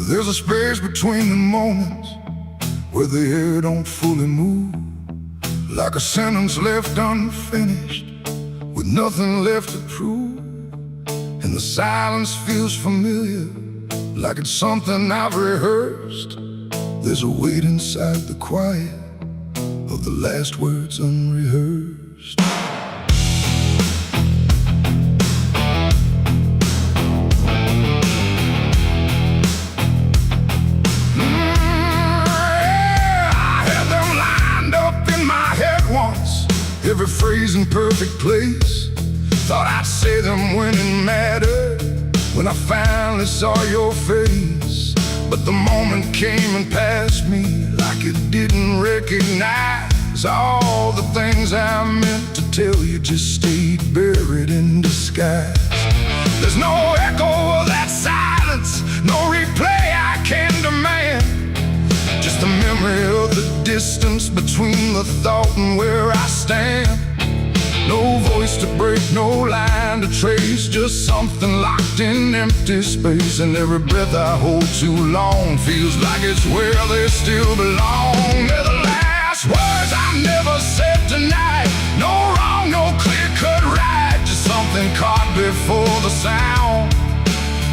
There's a space between the moments where the air don't fully move, like a sentence left unfinished with nothing left to prove. And the silence feels familiar, like it's something I've rehearsed. There's a weight inside the quiet of the last words unrehearsed. Every phrase in perfect place. Thought I'd say them when it mattered, when I finally saw your face. But the moment came and passed me like it didn't recognize. All the things I meant to tell you just stayed buried in disguise. There's no echo of that silence, no replay I can demand. Just the memory of the distance between the thought and where I stand. No voice to break, no line to trace, just something locked in empty space. And every breath I hold too long feels like it's where they still belong. They're the last words I never said tonight. No wrong, no clear-cut right, just something caught before the sound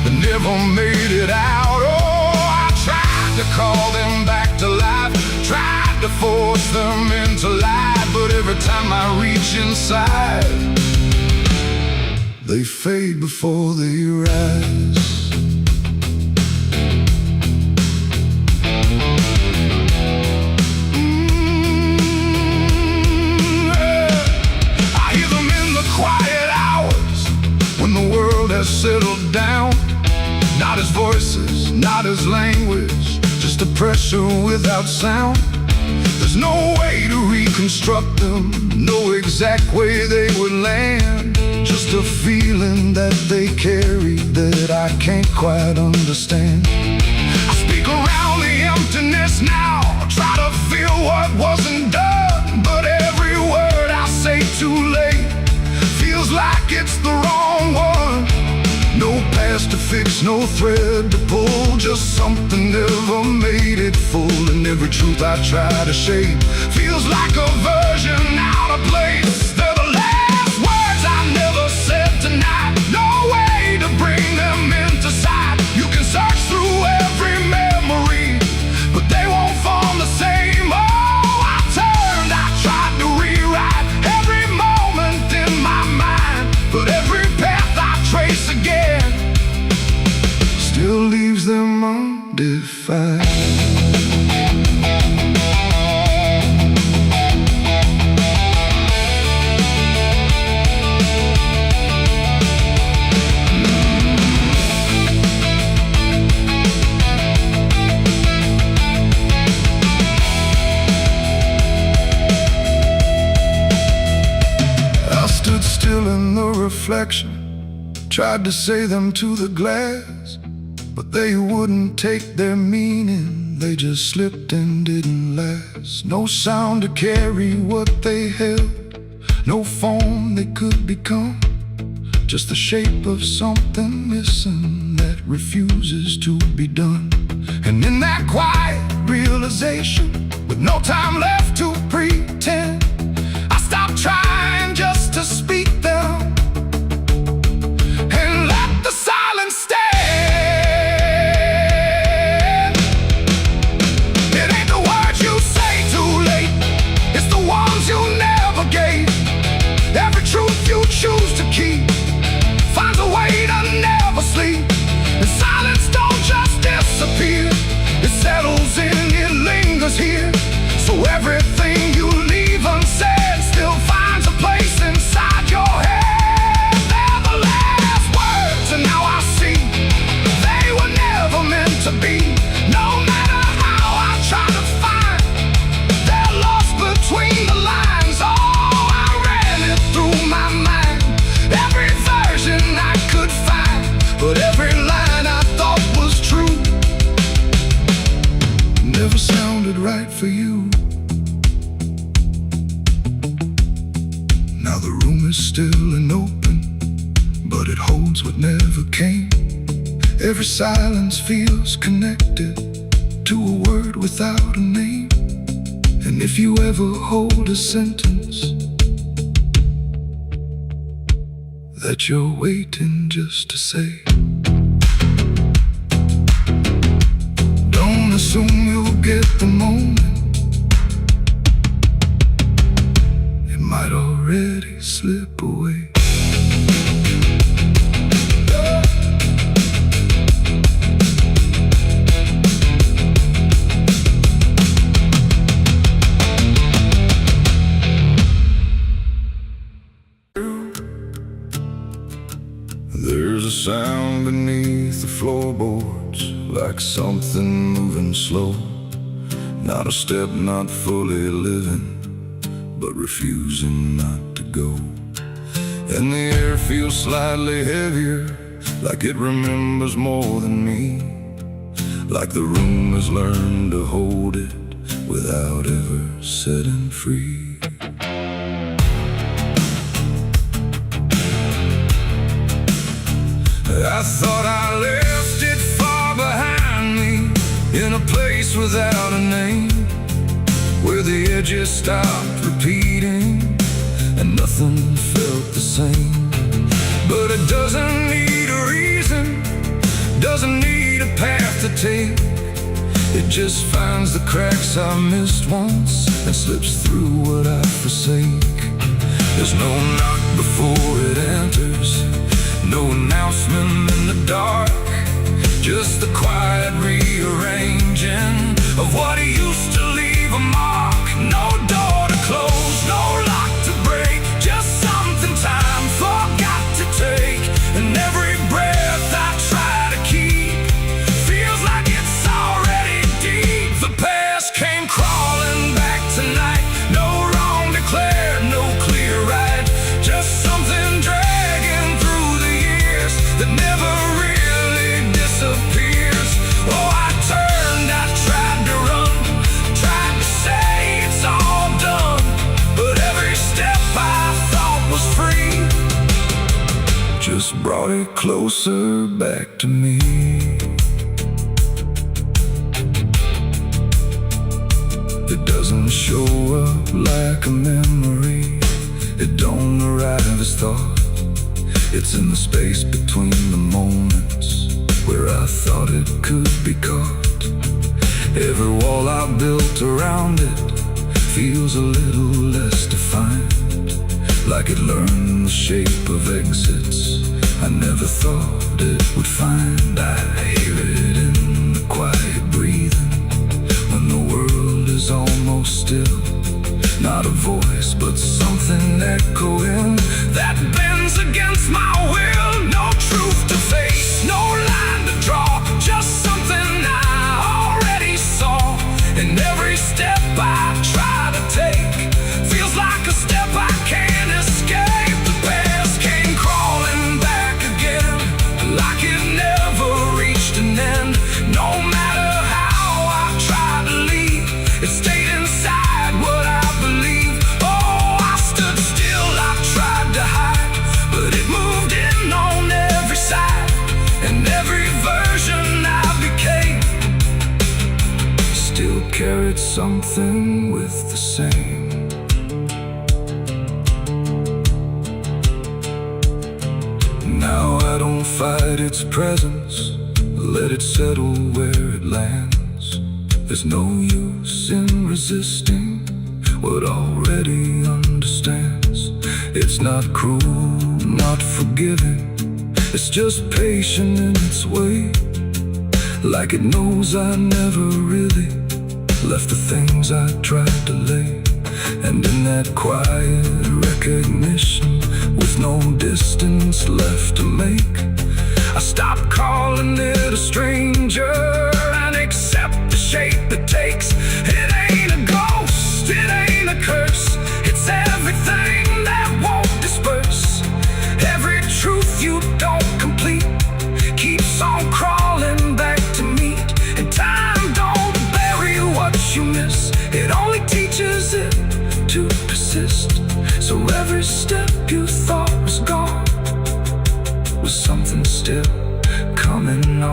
that never made it out. Oh, I tried to call them back to life, tried to force them into light, but every time I reach inside, they fade before they rise. I hear them in the quiet hours when the world has settled down. Not as voices, not as language, just a pressure without sound. There's no way to reconstruct them, no exact way they would land. Just a feeling that they carry that I can't quite understand. I speak around the emptiness now, try to feel what wasn't done, but every word I say too late feels like it's the wrong one. No past to fix, no thread to pull, just something never made it full. And every truth I try to shape feels like a version out of place. They're the last words I never said tonight, no way to bring them into sight. You can search through every memory, but they won't form the same. Oh, I turned, I tried to rewrite every moment in my mind, but every path I trace again still leaves them undefined. I stood still in the reflection, tried to say them to the glass, but they wouldn't take their meaning, they just slipped and didn't last. No sound to carry what they held, no form they could become, just the shape of something missing that refuses to be done. And in that quiet realization, with no time left to pretend, I stopped trying just to speak them and let the silence stand. Choose to keep finds a way to never sleep. And silence don't just disappear, it settles in, it lingers here. So everything you leave unsaid still finds a place inside your head. They're the last words, and now I see they were never meant to be. No matter how I try to find, they're lost between the lines. Oh, I ran it through my mind, every version I could find, but every line I thought was true never sounded right for you. Now the room is still and open, but it holds what never came. Every silence feels connected to a word without a name. And if you ever hold a sentence that you're waiting just to say, don't assume you'll get the moment. It might already slip away. There's a sound beneath the floorboards, like something moving slow. Not a step, not fully living, but refusing not to go. And the air feels slightly heavier, like it remembers more than me. Like the room has learned to hold it without ever setting free. I thought I left it far behind me, in a place without a name, where the edges stopped repeating and nothing felt the same. But it doesn't need a reason, doesn't need a path to take. It just finds the cracks I missed once and slips through what I forsake. There's no knock before it enters, no announcement in the dark, just the quiet rearranging of what used to leave a mark. No door to close, no lock to break, just something time forgot to take. And every breath I try to keep feels like it's already deep. The past came crawling back tonight, no wrong declared, no clear right, just something dragging through the years that never really disappears. Oh, I turned, I tried to run, tried to say it's all done, but every step I thought was free just brought it closer back to me. It doesn't show up like a memory, it don't arrive as thought. It's in the space between the moments where I thought it could be caught. Every wall I built around it feels a little less defined, like it learned the shape of exits I never thought it would find. I hear it in the quiet breathing when the world is almost still. Not a voice, but something echoing that bends against my will. No truth to face, no line to draw, just something I already saw. And every step I try to take feels like a step I can't escape. The past came crawling back again, like it never reached an end. No matter how I tried to leave, it stayed inside what I believe. Oh, I stood still, I tried to hide, but it moved in on every side. And every version I became still carried something with the same. Now I don't fight its presence, let it settle where it lands. There's no use in resisting what already understands. It's not cruel, not forgiving, it's just patient in its way. Like it knows I never really left the things I tried to lay. And in that quiet recognition, with no distance left to make, I stop calling it a stranger and accept the shape it takes. It ain't a ghost, it ain't a curse, it's everything that won't disperse. Every truth you don't complete keeps on crawling back to meet. And time don't bury what you miss, it only teaches it to persist. So every step you thought was gone was something still coming on.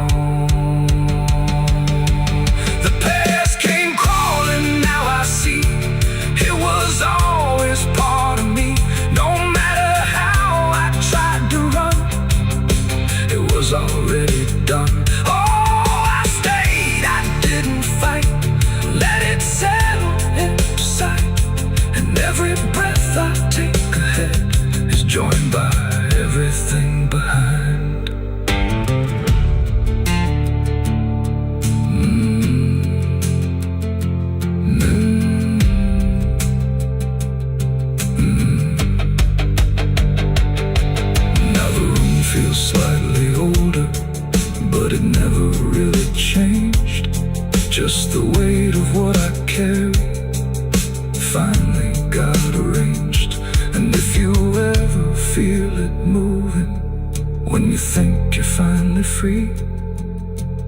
free.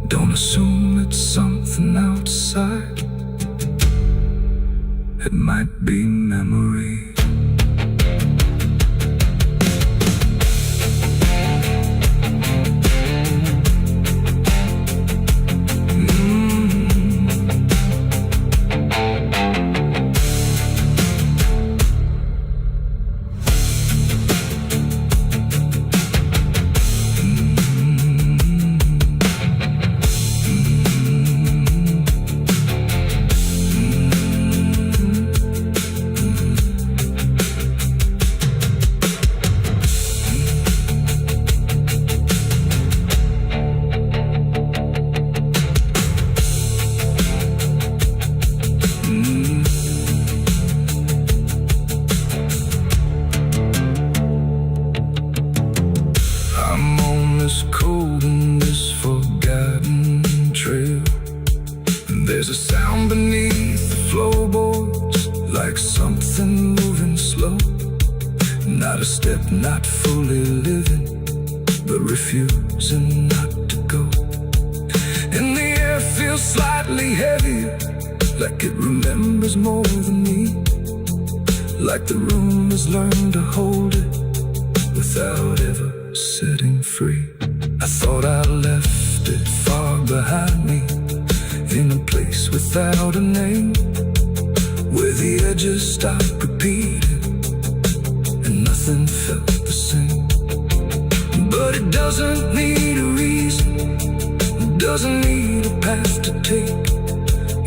Don't assume it's something outside. It might be memory. This cold and this forgotten trail, and there's a sound beneath the floorboards, like something moving slow. Not a step, not fully living, but refusing not to go. And the air feels slightly heavier, like it remembers more than me, like the room has learned to hold it without ever setting free. I thought I left it far behind me, in a place without a name, where the edges stopped repeating and nothing felt the same. But it doesn't need a reason, it doesn't need a path to take.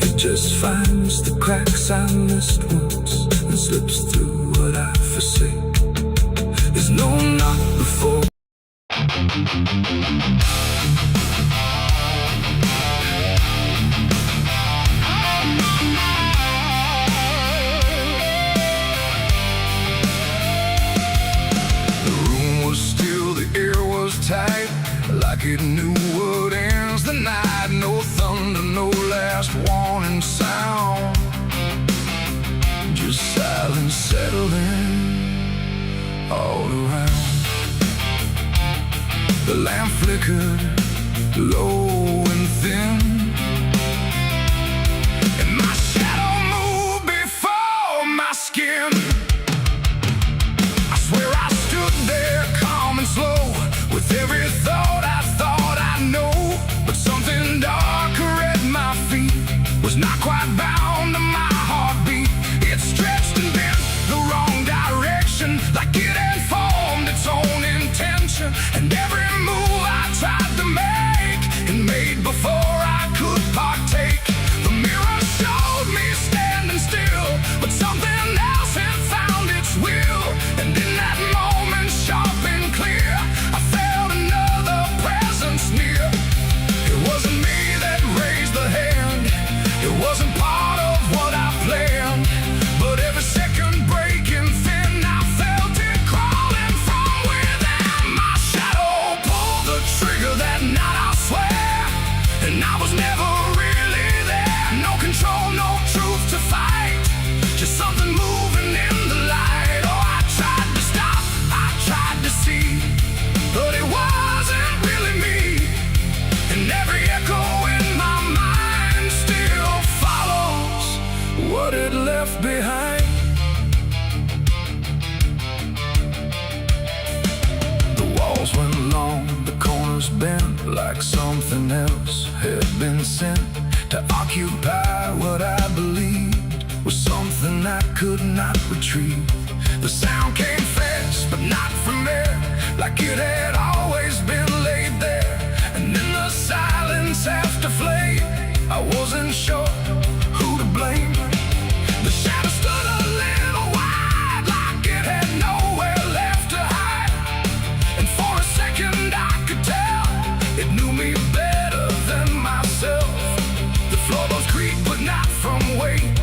It just finds the cracks I missed once and slips through what I forsake. There's no knock before. The room was still, the air was tight, like it knew what ends the night. No thunder, no last warning sound, just silence settling all around. The lamp flickered low and thin, and my shadow moved before my skin. I swear I stood there calm and slow, with every thought I know. But something darker at my feet was not quite bound to my heartbeat. It stretched and bent the wrong direction, like it had formed its own intention. And every move I tried to make, and made before I could partake. The mirror showed me standing still, but something else had found its will. And in that moment, sharp and clear, I felt another presence near. It wasn't me that raised the hand, it wasn't part of what I planned, but every second breaking thin, I felt it crawling from within. My shadow pulled the trigger that night, I swear, and I was never really there. No control, no truth to fight, just something moving in the light. Oh, I tried to stop, I tried to see, but it wasn't really me. And every echo in my mind still follows what it left behind. The walls went long, the corners bent, like something else had been sent to occupy what I believed was something I could not retrieve. The sound came fast, but not from there, like it had always been laid there. And in the silence after flame, I wasn't sure who to blame. The shadow stood a little wide, like it had nowhere left to hide. And for a second I could tell it knew me better than myself. The floorboards creak, but not from weight,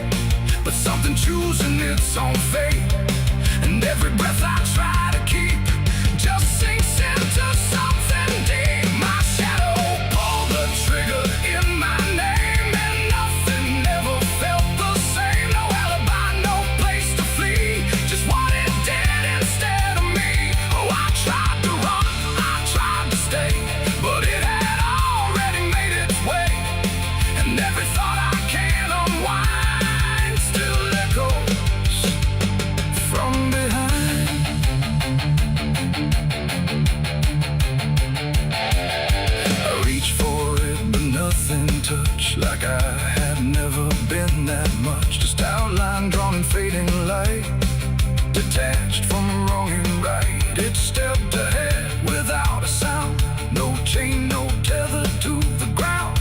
but something choosing its own fate. And every breath I try to keep just sinks into like I had never been that much. Just outline drawn in fading light, detached from wrong and right. It stepped ahead without a sound, no chain, no tether to the ground.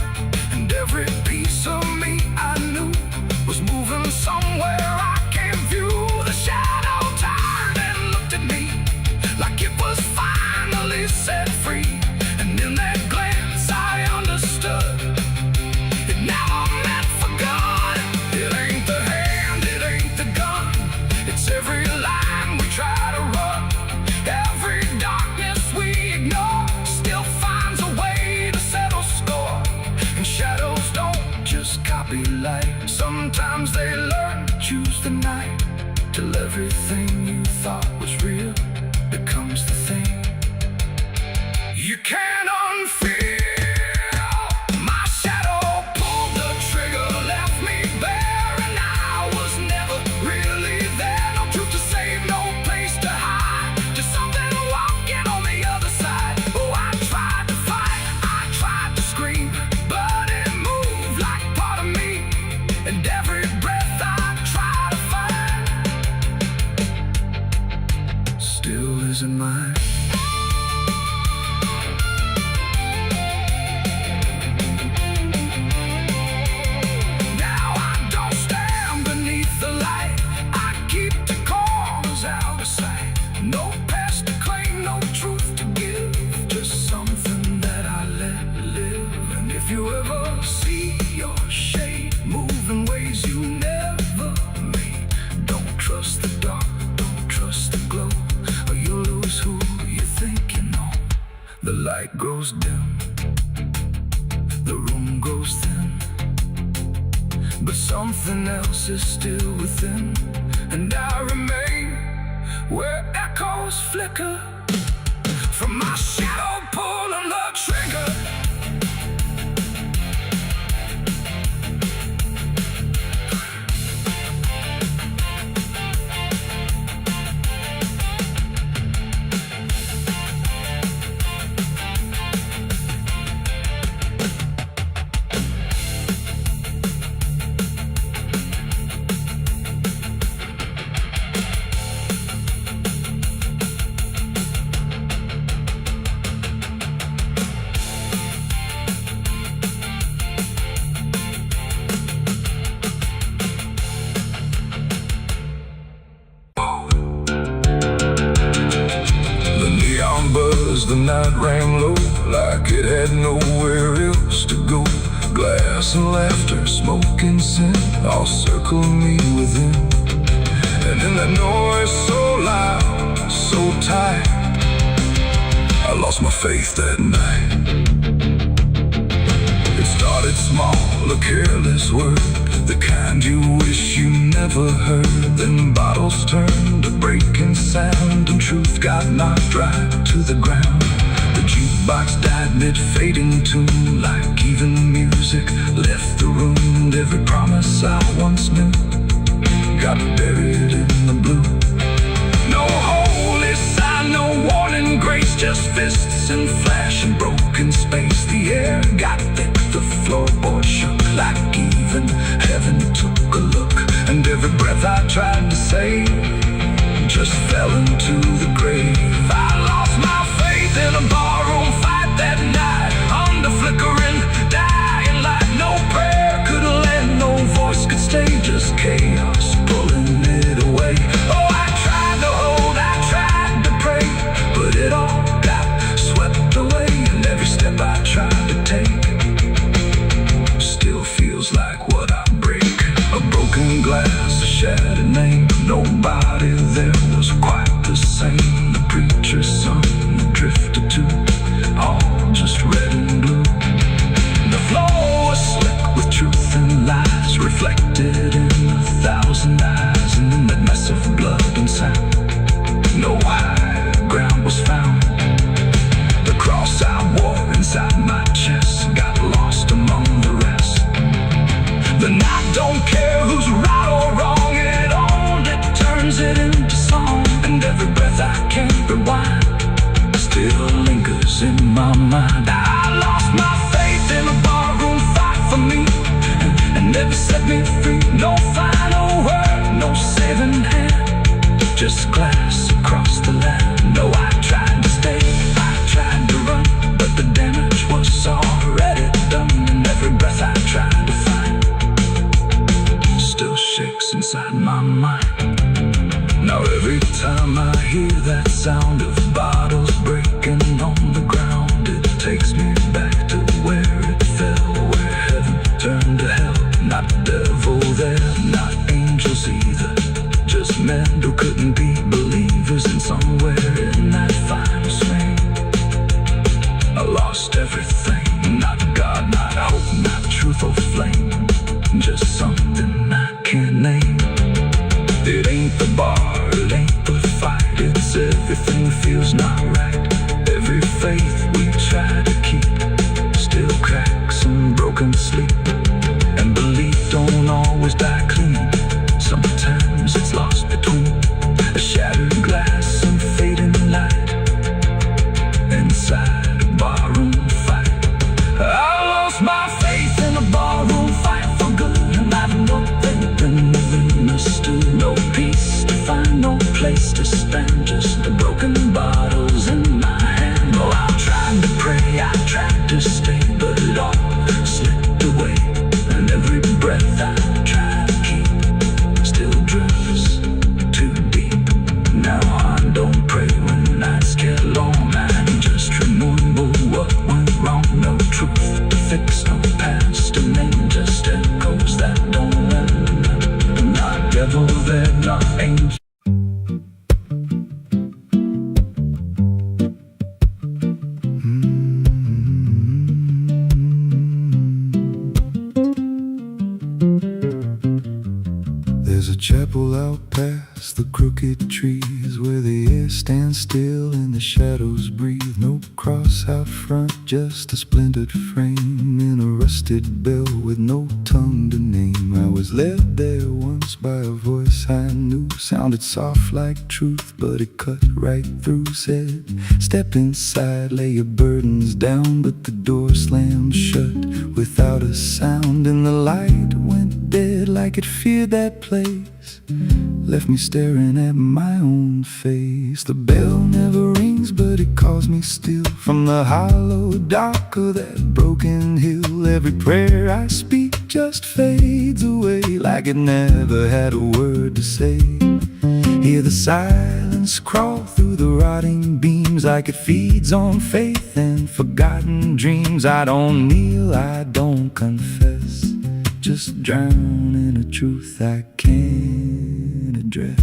And every piece of me I knew was moving somewhere I can't view. The shadow turned and looked at me like it was finally set free. And in that glance I understood it never meant for good. It ain't the hand, it ain't the gun, it's every line we try to run. Every darkness we ignore still finds a way to settle score. And shadows don't just copy light, sometimes they learn to choose the night, till everything you thought was real becomes the thing you can't unfeel. My shadow pulled the trigger, left me bare, and I was never really there. No truth to save, no place to hide, just something walking on the other side. Oh, I tried to fight, I tried to scream, but it moved like part of me. And every breath I try to find still isn't mine. No past to claim, no truth to give, just something that I let live. And if you ever see your shade move in ways you never made, don't trust the dark, don't trust the glow, or you'll lose who you think you know. The light grows dim, the room grows thin, but something else is still within. And I remain where echoes flicker from my shadow pulling the trigger. The night rang low like it had nowhere else to go. Glass and laughter, smoke and sin all circle me within. And in that noise so loud, so tight, I lost my faith that night. It started small, a careless word, the kind you wish you never heard. Then bottles turned to breaking sound, and truth got knocked right to the ground. The jukebox died mid-fading tune, like even music left the room. And every promise I once knew got buried in the blue. No holy sign, no warning grace, just fists and flash and broken space. The air got thick, the floorboard shook, like even heaven took a look. And every breath I tried to save just fell into the grave. I lost my faith in a barroom fight that night, under flickering, dying light. No prayer could land, no voice could stay, just chaos pulling it away. Oh, I tried to hold, I tried to pray, but it all got swept away. And every step I tried to take still feels like what I break. A broken glass, a shattered name, nobody there was quite the same. The preacher's son, the drifter too, all just red and blue. The floor was slick with truth and lies, reflected in 1,000 eyes. And in that mess of blood and sound, no high ground was found. The cross I wore inside my chest got lost among the rest. The night don't care who's right or wrong, it only turns it into song. And every breath I can't rewind still lingers in my mind. I lost my faith in a barroom fight for me, just glass across the land. No, I tried to stay, I tried to run, but the damage was already done. And every breath I tried to find still shakes inside my mind. Now every time I hear that sound of bottles breaking on the ground, it takes me back to where it fell, where heaven turned to hell. Not devil there, not angels either, just men who couldn't be believers. And somewhere in that final swing, I lost everything. Not God, not hope, not truth or flame, just something I can't name. It ain't the bar, it ain't the fight, it's everything feels not right. Every faith we try to keep still cracks and broken sleep. And belief don't always die clean, sometimes it's lost between a shattered glass and fading light inside a barroom fight. I lost my faith in a barroom fight for good, and I've nothing understood. No peace to find, no place to stand, just the broken bottles in my hand. Oh, I tried to pray, I tried to stay, but it all slipped away. And every breath I try to keep still drifts too deep. Now I don't pray when nights get long, I just remember what went wrong. No truth to fix, no past to name, just echoes that don't end. Not devil there, not angel. There's a chapel out past the crooked trees, where the air stands still and the shadows breathe. No cross out front, just a splintered frame in a rusted bell with no tongue to name. I was led there once by a voice I knew, sounded soft like truth, but it cut right through. Said, step inside, lay your burdens down, but the door slammed shut without a sound. And the light went dead like it feared that place, left me staring at my own face. The bell never rings, but it calls me still from the hollow dark of that broken hill. Every prayer I speak just fades away, like it never had a word to say. Hear the silence crawl through the rotting beams, like it feeds on faith and forgotten dreams. I don't kneel, I don't confess, just drown in a truth I can't address.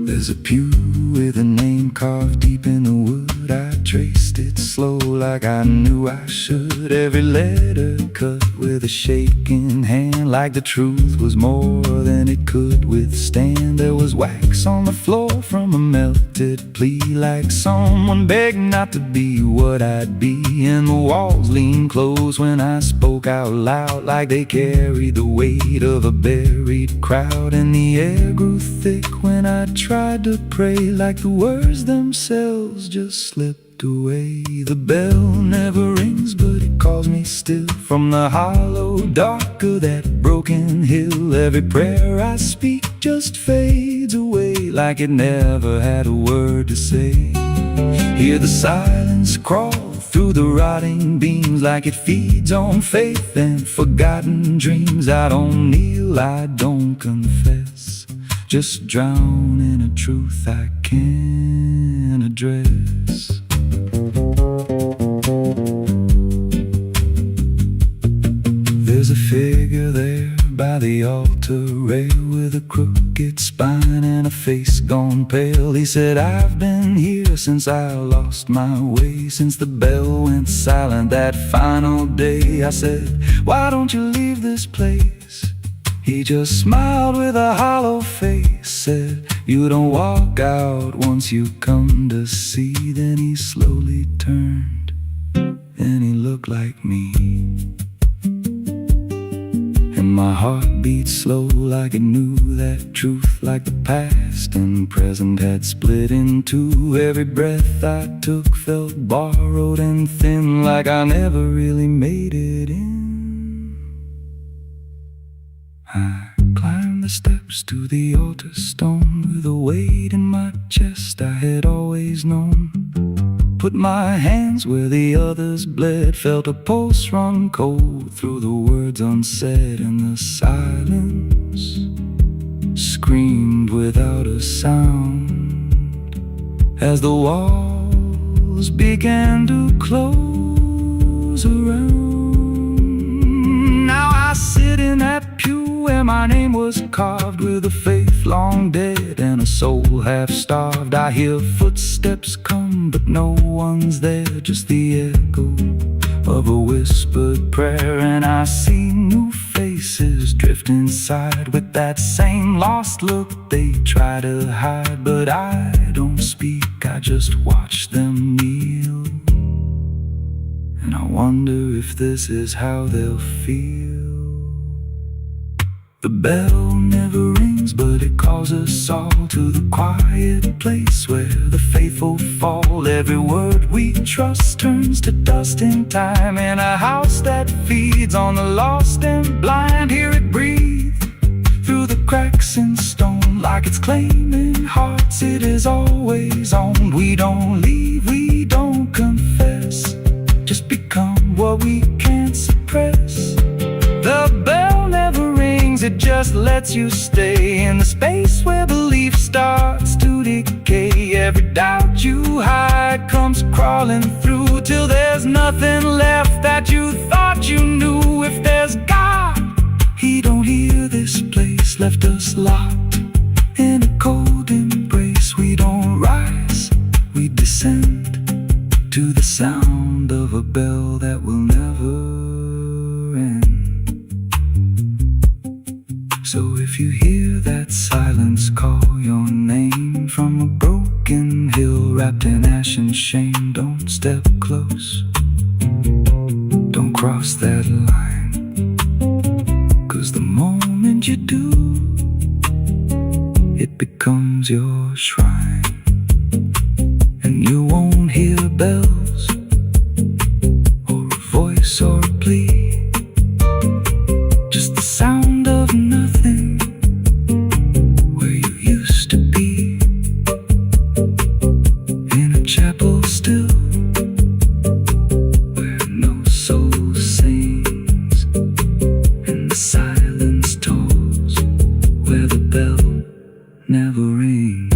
There's a pew with a name carved deep in the wood. I traced it slow like I knew I should. Every letter cut with a shaking hand, like the truth was more than it could withstand. There was wax on the floor from a melted plea, like someone begged not to be what I'd be. And the walls leaned close when I spoke out loud, like they carried the weight of a buried crowd. And the air grew thick when I tried to pray, like the words themselves just slipped away. The bell never rings, but it calls me still from the hollow dark of that broken hill. Every prayer I speak just fades away, like it never had a word to say. Hear the silence crawl through the rotting beams, like it feeds on faith and forgotten dreams. I don't kneel, I don't confess, just drown in a truth I can't address. There's a figure there by the altar rail, with a crooked spine and a face gone pale. He said, I've been here since I lost my way, since the bell went silent that final day. I said, why don't you leave this place? He just smiled with a hollow face, said, you don't walk out once you come to see. Then he slowly turned, and he looked like me. And my heart beat slow, like it knew that truth, like the past and present had split in two. Every breath I took felt borrowed and thin, like I never really made it in. I climbed the steps to the altar stone with a weight in my chest I had always known. Put my hands where the others bled, felt a pulse run cold through the words unsaid, and the silence screamed without a sound as the walls began to close around. Now I sit in that pew where my name was carved, with a faith long dead and a soul half starved. I hear footsteps come, but no one's there, just the echo of a whispered prayer. And I see new faces drift inside with that same lost look they try to hide. But I don't speak, I just watch them kneel, and I wonder if this is how they'll feel. The bell never rings, but it calls us all to the quiet place where the faithful fall. Every word we trust turns to dust in time, in a house that feeds on the lost and blind. Hear it breathe through the cracks in stone, like it's claiming hearts it is always owned. We don't leave, we don't confess, just become what we can't suppress. The bell never rings, it just lets you stay in the space where belief starts to decay. Every doubt you hide comes crawling through, till there's nothing left that you thought you knew. If there's God, He don't hear this place, left us locked in a cold embrace. We don't rise, we descend to the sound of a bell that will never end. So if you hear that silence call your name from a broken hill wrapped in ash and shame, don't step close, don't cross that line, 'cause the moment you do, it becomes your shrine. And you won't hear bells or a voice or a plea, just the sound of nothing where you used to be, in a chapel still where no soul sings, and the silence tolls where the bell never rings.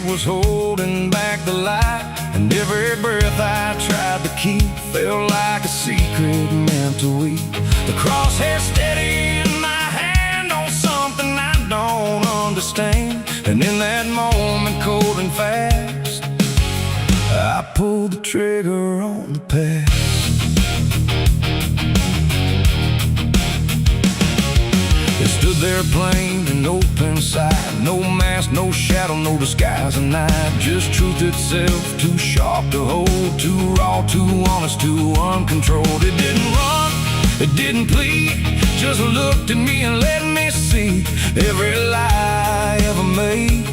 Was holding back the light, and every breath I tried to keep felt like a secret meant to weep. The crosshair steady in my hand on something I don't understand, and in that moment, cold and fast, I pulled the trigger on the past. It stood there plain and open sight, no mask, no shadow, no disguise, and night, just truth itself, too sharp to hold, too raw, too honest, too uncontrolled. It didn't run, it didn't plead, just looked at me and let me see every lie I ever made,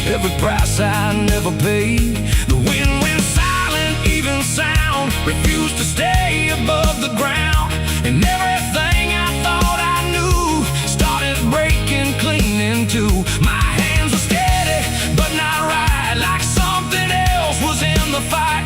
every price I never paid. The wind went silent, even sound refused to stay above the ground, and everything I thought I knew started breaking clean in two. My hands were steady, but not right, like something else was in the fight,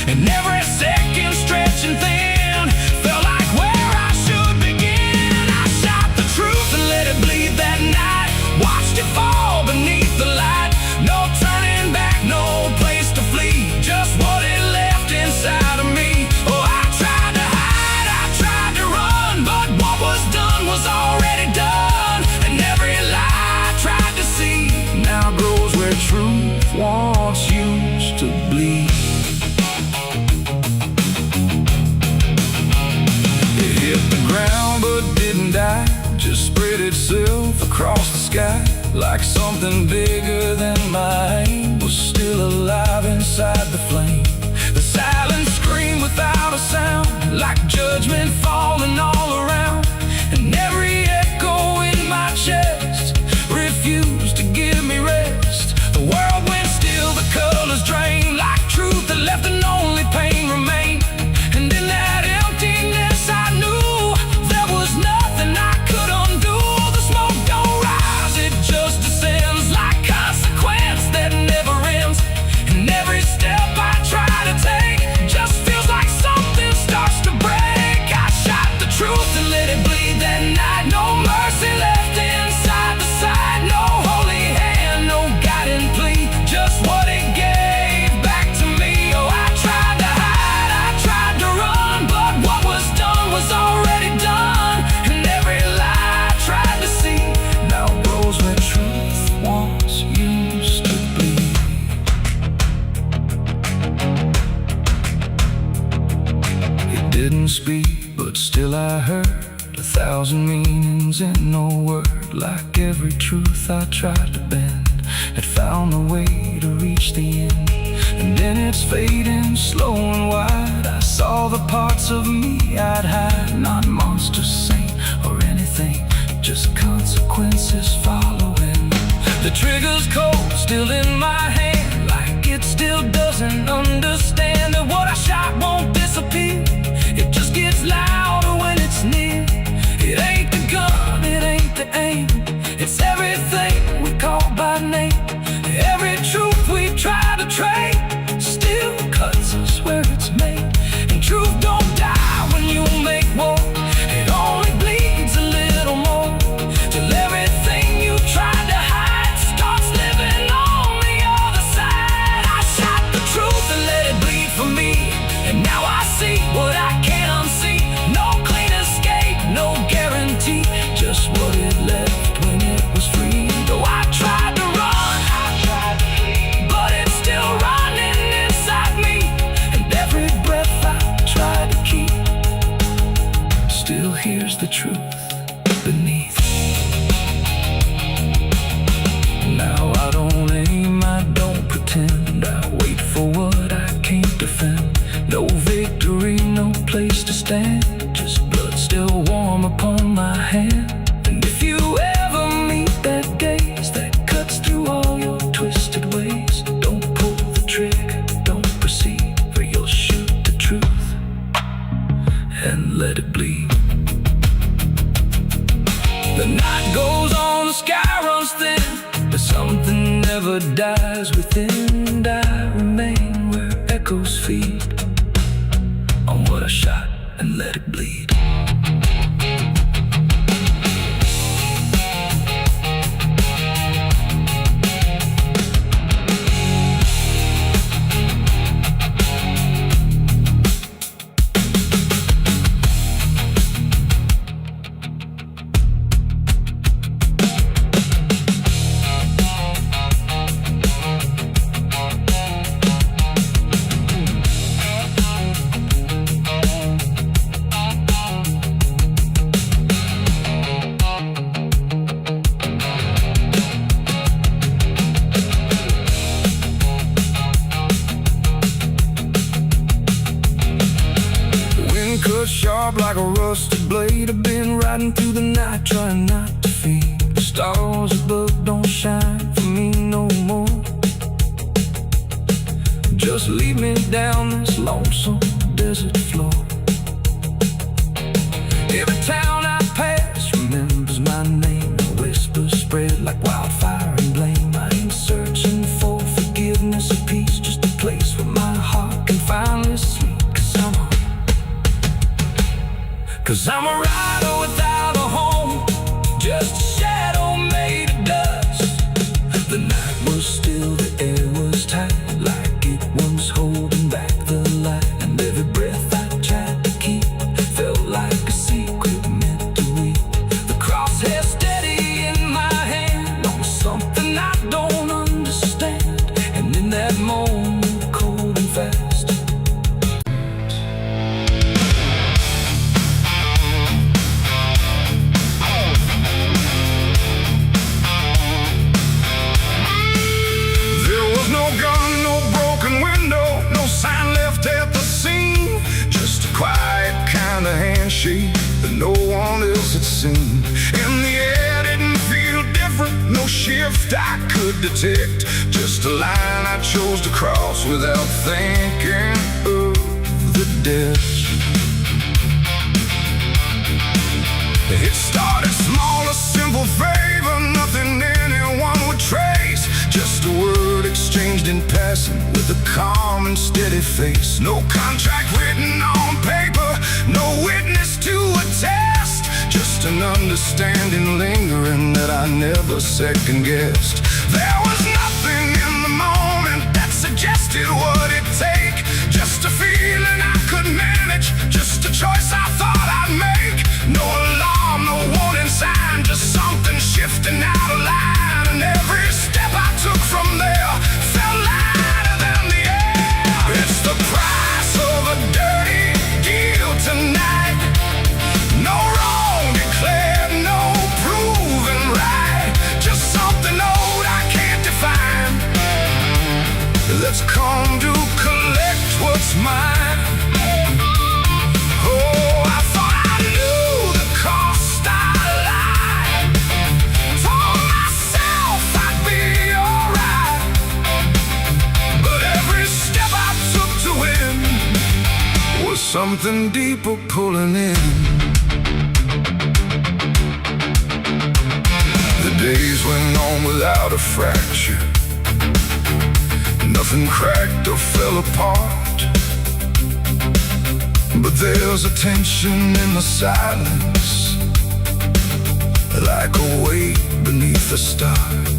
and every second stretching thin felt like where I should begin. I shot the truth and let it bleed that night, watched it fall beneath the light. No turning back, no place to flee, just what it left inside of me. Oh, I tried to hide, I tried to run, but what was done was already done, and every lie I tried to see now grows where truth once used to bleed. It hit the ground but didn't die, just spread itself across the sky, like something bigger than mine was still alive inside the flame. The silence screamed without a sound, like judgment falling all around. And every echo in my chest refused to give me rest. The world went still, the colors drained, like truth that left and only pain remained. And in that emptiness I knew there was nothing I could undo. The smoke don't rise, it just descends, like consequence that never ends. And every step I try to take just feels like something starts to break. I shot the truth and let it bleed that night. No mercy left inside the side, no holy hand, no guiding plea, just what it gave back to me. Oh, I tried to hide, I tried to run, but what was done was already done. And every lie I tried to see now grows where truth once used to bleed. It didn't speak, but still I heard 1,000 meanings in no word. Like every truth I tried to bend had found a way to reach the end. And in its fading, slow and wide, I saw the parts of me I'd hide. Not monster, saint, or anything, just consequences following. The trigger's cold, still in my hand, like it still doesn't understand that what I shot won't disappear. It just gets louder when it's near. It ain't the gun, it ain't the aim, it's everything we call by name. Every truth we try to trade still cuts us where it's made. And truth don't die when you make war, it only bleeds a little more, till everything you tried to hide starts living on the other side. I shot the truth and let it bleed for me, and now I see what I can't unsee. No clean escape, no guarantee, just what it left when it was free. Though I tried to run, I tried to flee, but it's still running inside me. And every breath I try to keep still hears the truth beneath. Now I don't aim, I don't pretend, I wait for what I can't defend. No victory, no place to stand, just blood still warm upon my hand. And if you ever meet that gaze that cuts through all your twisted ways, don't pull the trigger, don't proceed, for you'll shoot the truth and let it bleed. The night goes on, the sky runs thin, but something never dies within. And I remain where echoes feed on what I shot and let it bleed. Sharp like a rusted blade, I've been riding through the night trying not to fade. The stars above don't shine for me no more. Just lead me down this lonesome desert floor. Every town I pass remembers my name, and whispers spread like wildfire and blame. I ain't searching for forgiveness or peace, just a place where my heart can finally sleep. Cause I'm a rider without a home, just a shadow made of dust. The night was still, the air was tight, like it was holding back the light. And every breath I tried to keep felt like a secret meant to read. The crosshair steady in my hand on something I don't understand. And in that moment, cold and fast, scene. In the air didn't feel different, no shift I could detect. Just a line I chose to cross without thinking of the death. It started small, a simple favor, nothing anyone would trace. Just a word exchanged in passing with a calm and steady face. No contract written on paper, no witness to attest. Just an understanding lingering that I never second-guessed. There was nothing in the moment that suggested what it'd take. Just a feeling I could manage, just a choice I thought I'd make. No alarm, no warning sign, just something shifting out of line. And every step I took from there felt lighter than the air. It's the price of a dirty deal tonight. No wrong declared, no proven right. Just something old I can't define. Let's come to collect what's mine. Oh, I thought I knew the cost I lied. Told myself I'd be alright. But every step I took to win was something deeper pulling in. The days went on without a fracture. Nothing cracked or fell apart. But there's a tension in the silence, like a weight beneath the start.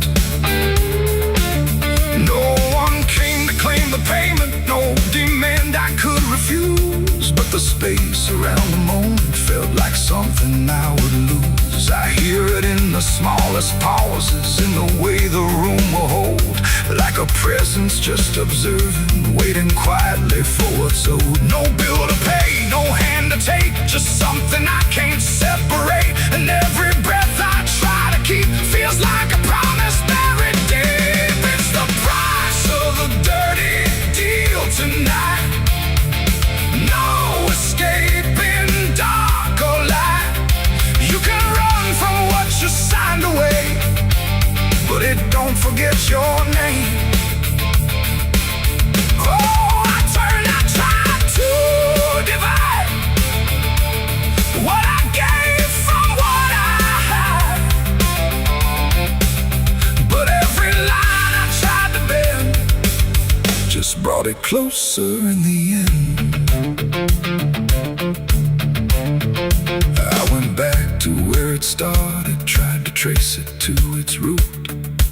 No one came to claim the payment, no demand I could refuse. But the space around the moment felt like something I would lose. I hear it in the smallest pauses, in the way the room will hold. Like a presence just observing, waiting quietly for what's owed. No bill to pay, no hand to take, just something I can't separate. And every breath I try to keep feels like a promise buried deep. It's the price of a dirty deal tonight. No escaping dark or light. You can run from what you signed away, but it don't forget your name. Oh, I tried to divide what I gave from what I had. But every line I tried to bend just brought it closer in the end. I went back to where it started, tried to trace it to its root.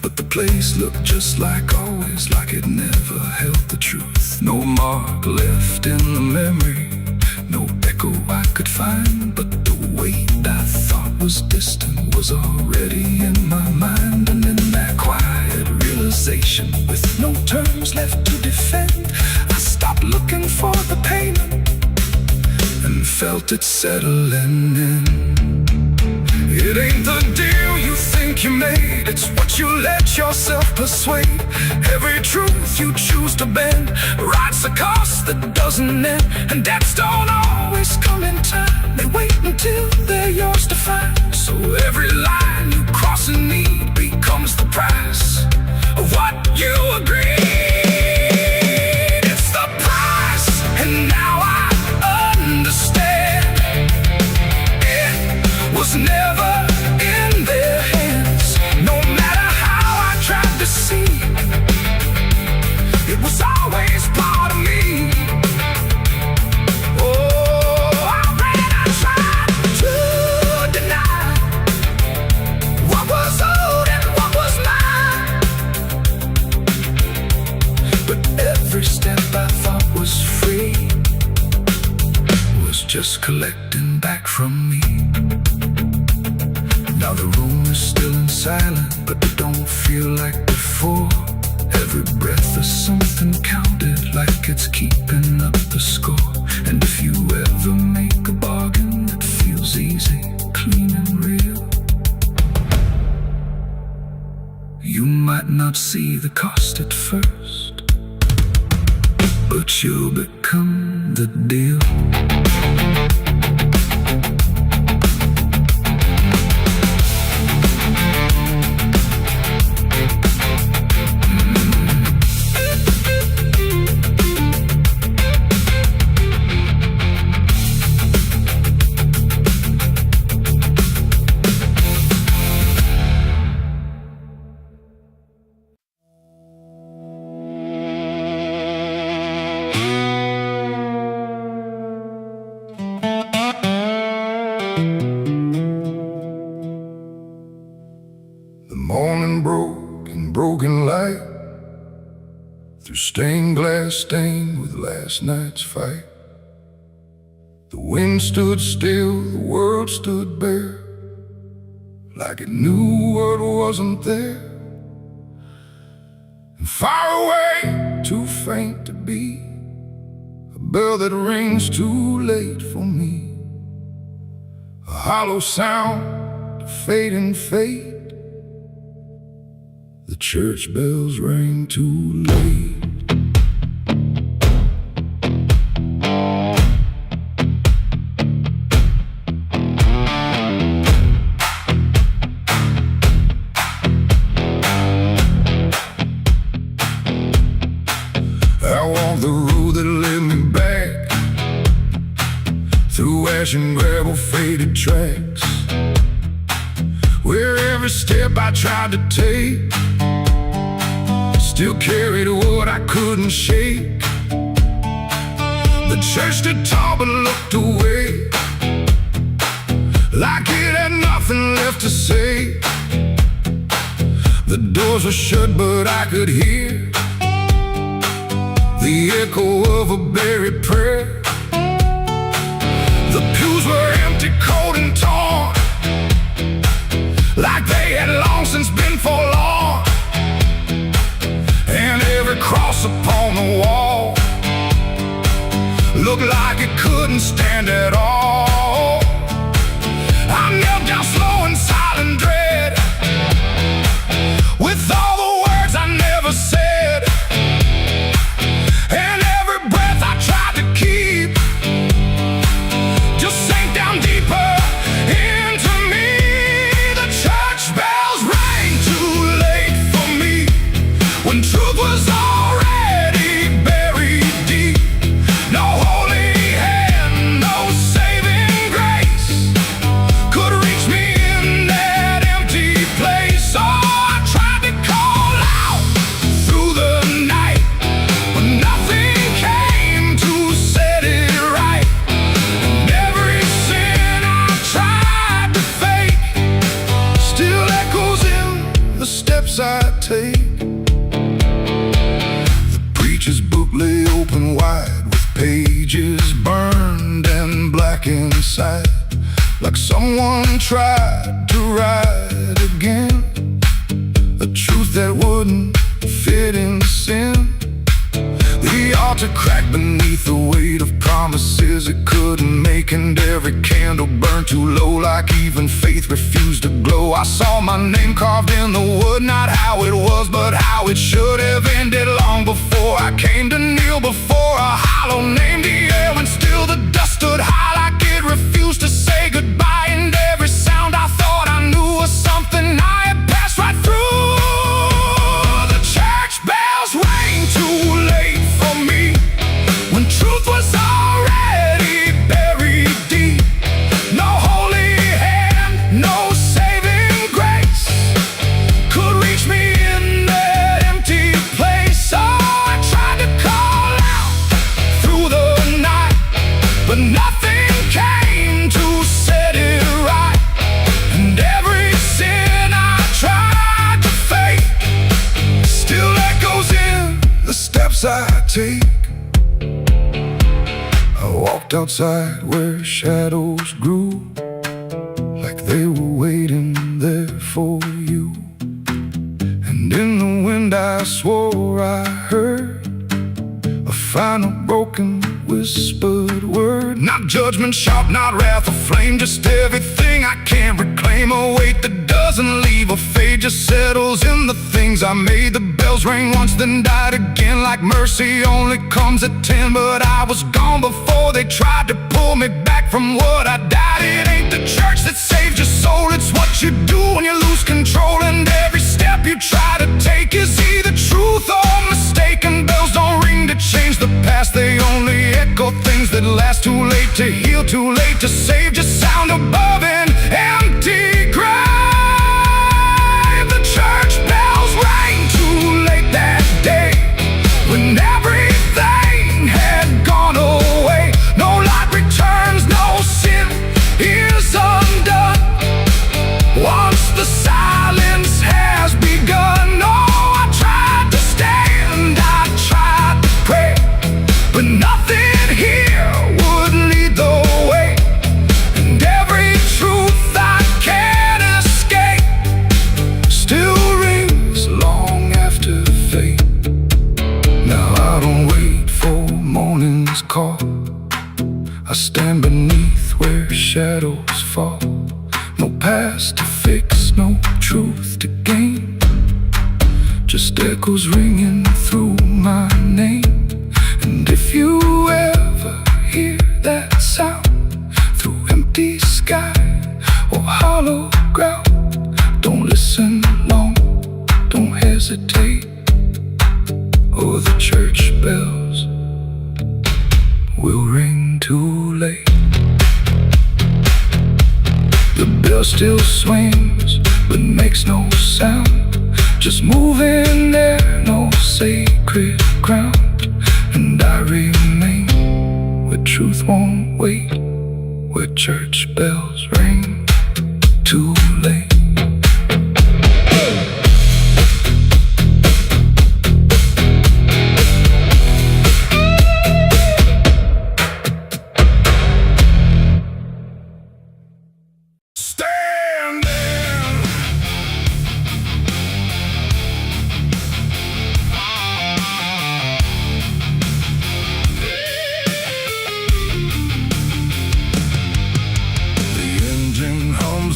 But the place looked just like always, like it never held the truth. No mark left in the memory, no echo I could find. But the weight I thought was distant was already in my mind. And in that quiet realization, with no terms left to defend, I stopped looking for the payment and felt it settling in. It ain't the deal you think you made, it's what you let yourself persuade. Every truth you choose to bend writes a cost that doesn't end. And debts don't always come in time, they wait until they're yours to find. So every line you cross in need becomes the price of what you agreed. It's the price, and now I understand. It was never in their hands. No matter how I tried to see, it was always part of me. Oh, I tried to deny what was owed and what was mine. But every step I thought was free was just collecting back from me. Now the room is still in silence, but it don't feel like before. Every breath is something counted, like it's keeping up the score. And if you ever make a bargain that feels easy, clean and real, you might not see the cost at first, but you'll become the deal. stained with last night's fight. The wind stood still, the world stood bare, like it knew what wasn't there. And far away, too faint to be, a bell that rings too late for me. A hollow sound, a fading fate. The church bells rang too late. I walked the road that led me back, through ash and gravel faded tracks, where every step I tried to take still carried what I couldn't shake. The church stood tall but looked away, like it had nothing left to say. The doors were shut but I could hear the echo of a buried prayer. The pews were empty, cold and torn, like they had long since been forlorn. And every cross upon the wall looked like it couldn't stand at all. I knelt down slow in silent dread, with all the words I never said, and every breath I tried to keep just sank down deeper into me. The church bells rang too late for me, when truth was already buried deep. No holy hand, no saving grace could reach me in that empty place. Oh, I tried to call out through the night, but nothing came to set it right. And every sin I tried to fake still echoes in the steps I take. The preacher's book lay open wide, with pages burned and black inside, like someone tried to write again a truth that wouldn't fit in sin. The altar cracked beneath the weight of promises it couldn't make, and every candle burned too low, like even faith refused to glow. I saw my name carved in the wood, not how it was, but how it should have ended long before I came to kneel before a hollow name. The air and still the dust stood high, like it refused to say goodbye. And every sound I thought I knew was something I had passed right through. The church bells rang too late for me, when truth was already buried deep. No holy hand, no saving grace could reach me in that empty place. Oh, I tried to call out through the night, but nothing came to set it right. And every sin I tried to fake still echoes in the steps I take. I walked outside where shadows grew, like they were waiting there for you. And in the wind I swore I heard a final broken whispered word. Not judgment sharp, not wrath or flame, just everything I can't reclaim. A weight that doesn't leave or fade, just settles in the things I made. The bells rang once then died again, like mercy only comes at 10. But I was gone before they tried to pull me back from what I died. It ain't the church that saves your soul, it's what you do when you lose control. And every step you try to take is either truth or mistaken. Bells don't ring to change the past, they only echo things that last. Too late to heal, too late to save, just sound above an empty grave. The church bells rang too late that day, when everything had gone away. No light returns, no sin is undone once the silence has begun. No, I tried to stand, I tried to pray, I stand beneath where shadows fall. No past to fix, no truth to gain. Just echoes ringing through my name. And if you ever hear that sound through empty sky or hollow ground, don't listen long, don't hesitate, or the church bells will ring too late. The bell still swings but makes no sound, just moving there, no sacred ground. And I remain where truth won't wait, where church bells ring too late.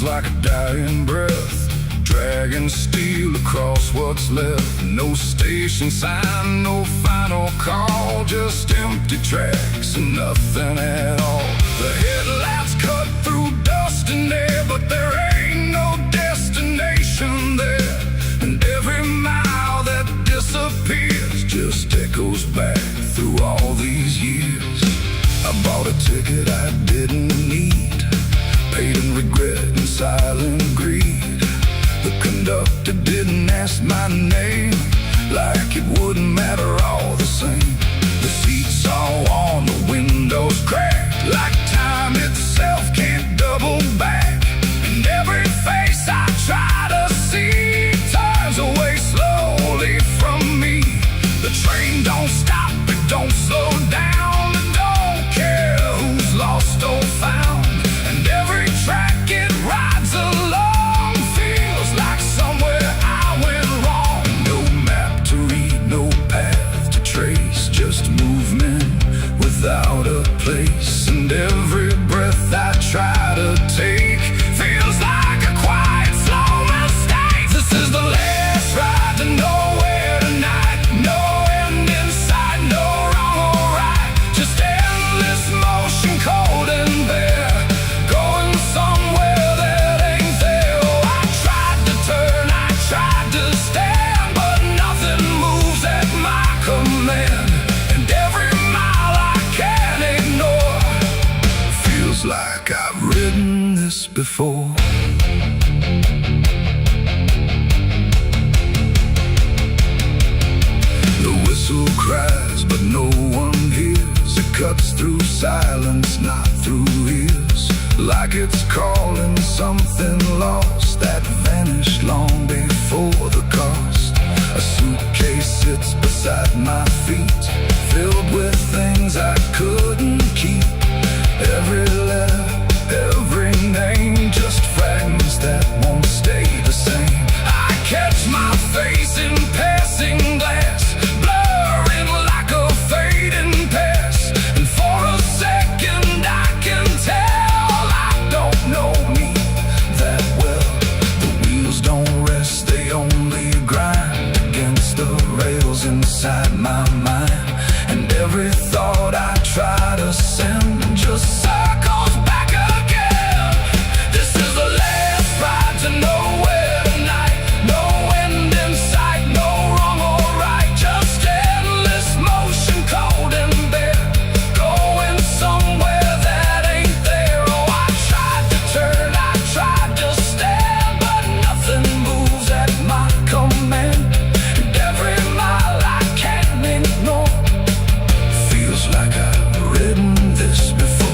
Like a dying breath, dragging steel across what's left. No station sign, no final call, just empty tracks and nothing at all. The headlights cut through dust and air, but there ain't no destination there. And every mile that disappears just echoes back through all these years. I bought a ticket I didn't need, paid in regret and silent greed. The conductor didn't ask my name, like it wouldn't matter all the same. The seats all on, the windows cracked, like time itself can't double back. And every face I try to see turns away slowly from me. The train don't stop, it don't slow down, it don't care who's lost or found. And every track it rides along feels like somewhere I went wrong. No map to read, no path to trace, just movement without a place. And every breath I try to take feels like a quiet, slow mistake. This is the last ride to nowhere tonight. No end in sight, no wrong or right, just endless motion, cold and bare, going somewhere that ain't there. Oh, I tried to turn, I tried to stand, but nothing moves at my command. And every mile I can't ignore feels like I've ridden this before. The whistle cries, but no one hears. It cuts through silence, not through ears, like it's calling something lost that vanished long before the cost. A suitcase sits beside my feet, filled with things I couldn't keep. Every letter, every name, just fragments that won't stay the same. I catch my face in passing glass, blurring like a fading past. And for a second I can tell I don't know me that well. The wheels don't rest, they only grind against the rails inside my mind. And every thought I try to send just circles back again. This is the last ride to nowhere tonight. No end in sight, no wrong or right, just endless motion, cold and bare, going somewhere that ain't there. Oh, I tried to turn, I tried to stand, but nothing moves at my command. And every mile I can't ignore feels like I've ridden this before.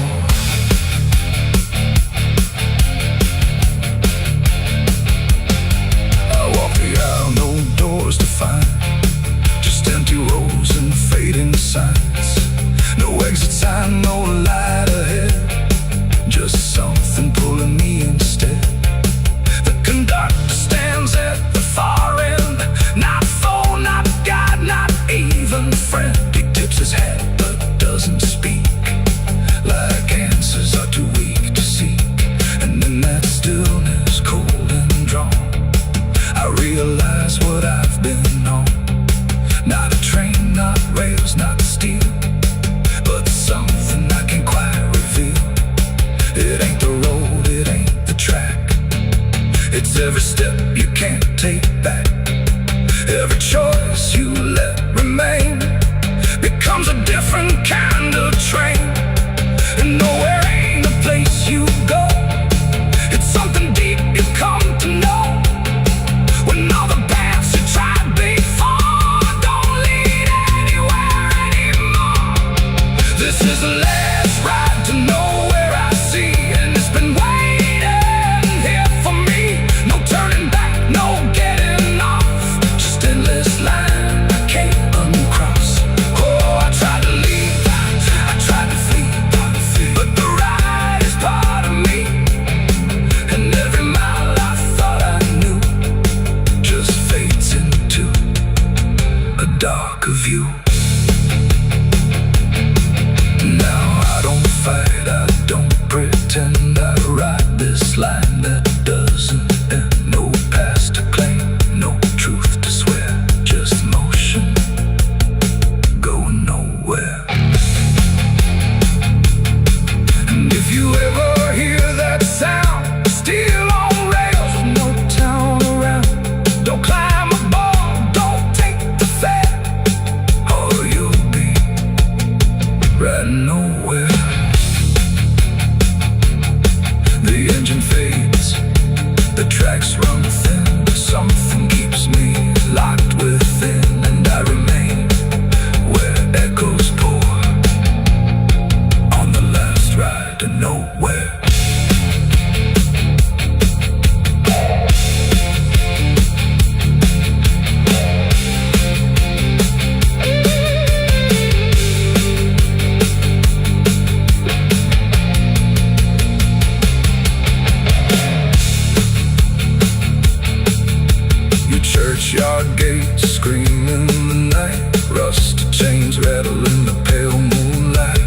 gate, scream in the night. Rusty chains rattle in the pale moonlight.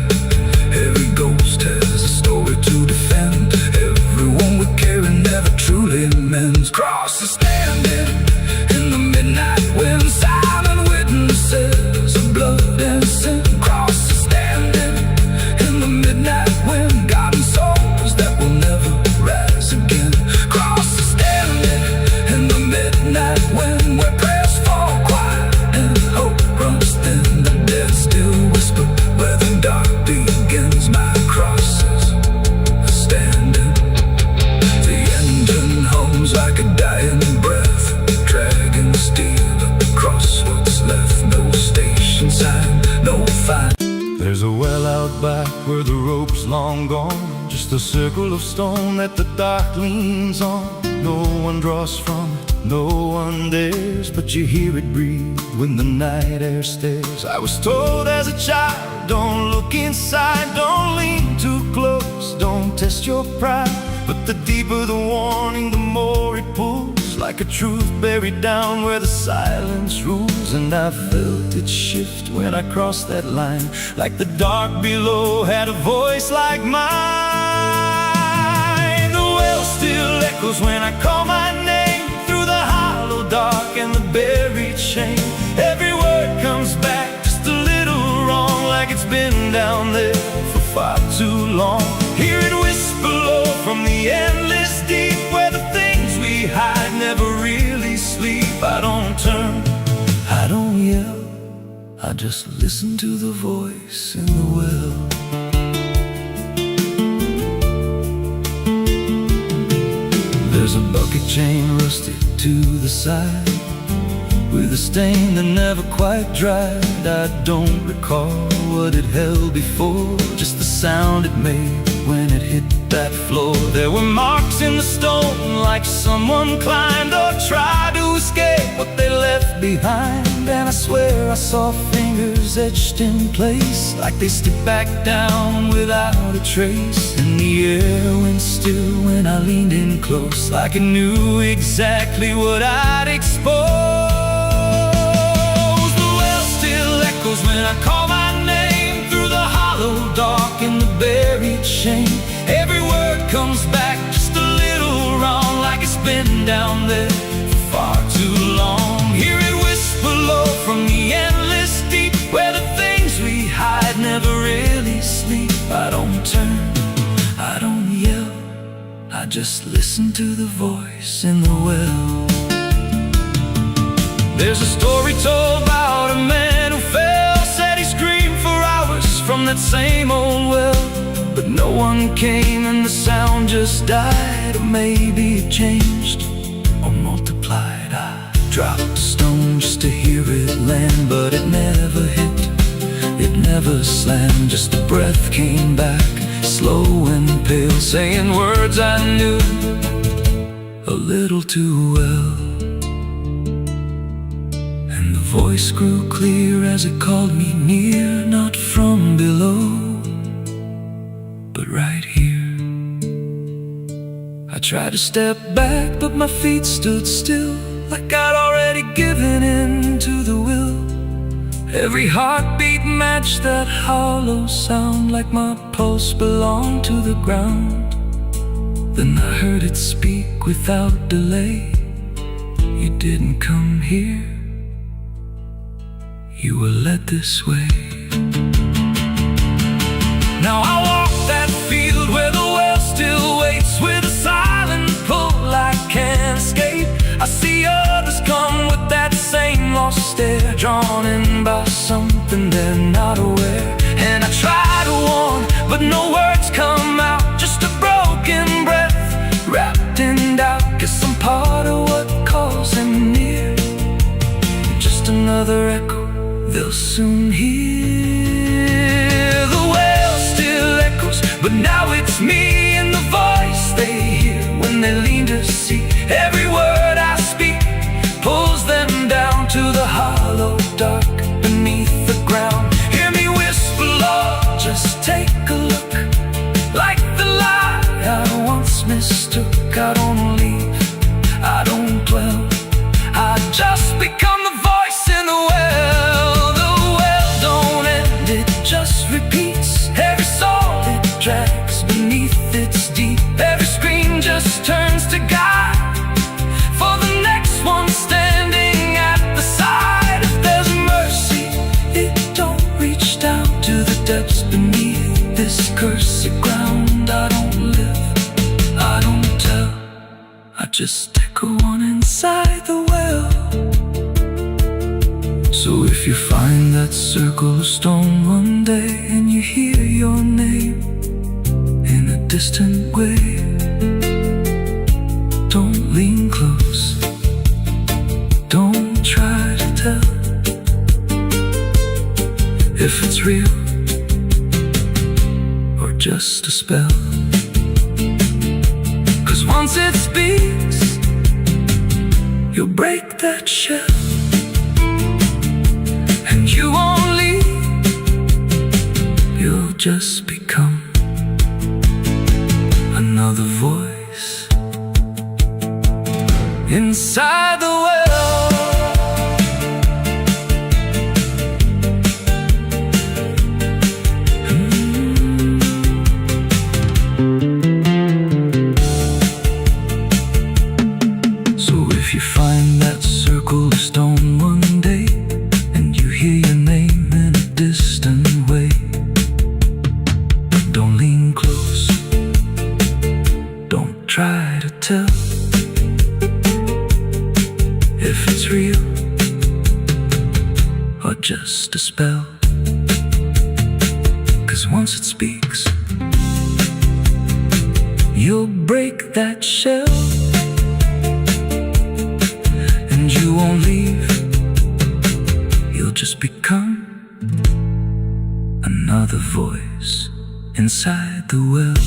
Every ghost has a story to defend. Everyone we carry never truly mends. Crosses standing in the midnight wind. Silent witnesses of blood and sin. Crosses standing in the midnight wind. Guiding souls that will never rise again. Crosses standing in the midnight wind, where prayers fall quiet and hope runs thin. The dead still whisper where the dark begins. My crosses are standing. The engine hums like a dying breath, dragging steel across what's left. No station sign, no fire. There's a well out back where the rope's long gone, just a circle of stone that the dark leans on. No one draws from it, no one dares, but you hear it breathe when the night air stares. I was told as a child, don't look inside, don't lean too close, don't test your pride. But the deeper the warning, the more it pulls, like a truth buried down where the silence rules. And I felt it shift when I crossed that line, like the dark below had a voice like mine. The well still echoes when I call my name, through the hollow dark and the buried shame. Every word comes back just a little wrong, like it's been down there for far too long. Hear it whisper low from the endless deep, where the things we hide never really sleep. I don't turn, I don't yell, I just listen to the voice in the well. There's a bucket chain rusted to the side, with a stain that never quite dried. I don't recall what it held before, just the sound it made when it hit that floor. There were marks in the stone, like someone climbed or tried to escape what they left behind. And I swear I saw fingers etched in place, like they slipped back down without a trace. And the air went still when I leaned in close, like it knew exactly what I'd expose. When I call my name, through the hollow dark and the buried shame. Every word comes back just a little wrong, like it's been down there for far too long. Hear it whisper low from the endless deep, where the things we hide never really sleep. I don't turn, I don't yell, I just listen to the voice in the well. There's a story told about a man who fell, said he screamed for hours from that same old well. But no one came and the sound just died. Or maybe it changed or multiplied. I dropped a stone just to hear it land, but it never hit, it never slammed. Just a breath came back, slow and pale, saying words I knew a little too well. The voice grew clear as it called me near, not from below, but right here. I tried to step back, but my feet stood still, like I'd already given in to the will. Every heartbeat matched that hollow sound, like my pulse belonged to the ground. Then I heard it speak without delay. You didn't come here, you were led this way. Now I walk that field where the well still waits, with a silent pull I can't escape. I see others come with that same lost stare, drawn in by something they're not aware. And I try to warn, but no words come out, just a broken breath wrapped in doubt. Guess I'm part of what calls him near, just another echo they'll soon hear. The well still echoes, but now it's me and the voice they hear when they lean to see. Every word I speak pulls them down to the hollow dark beneath the ground. Hear me whisper, Lord, just take a look, like the lie I once mistook. I don't leave, I don't dwell, I just become cursed ground. I don't live, I don't tell, I just echo on inside the well. So if you find that circle of stone one day and you hear your name in a distant way, don't lean close, don't try to tell if it's real or just a spell. 'Cause once it speaks, you'll break that shell, and you won't leave, you'll just become another voice inside the well. So if you find that circle of stone one day and you hear your name in a distant way, don't lean close, don't try to tell if it's real or just a spell. 'Cause once it speaks, you'll break that shell, and you won't leave, you'll just become another voice inside the well.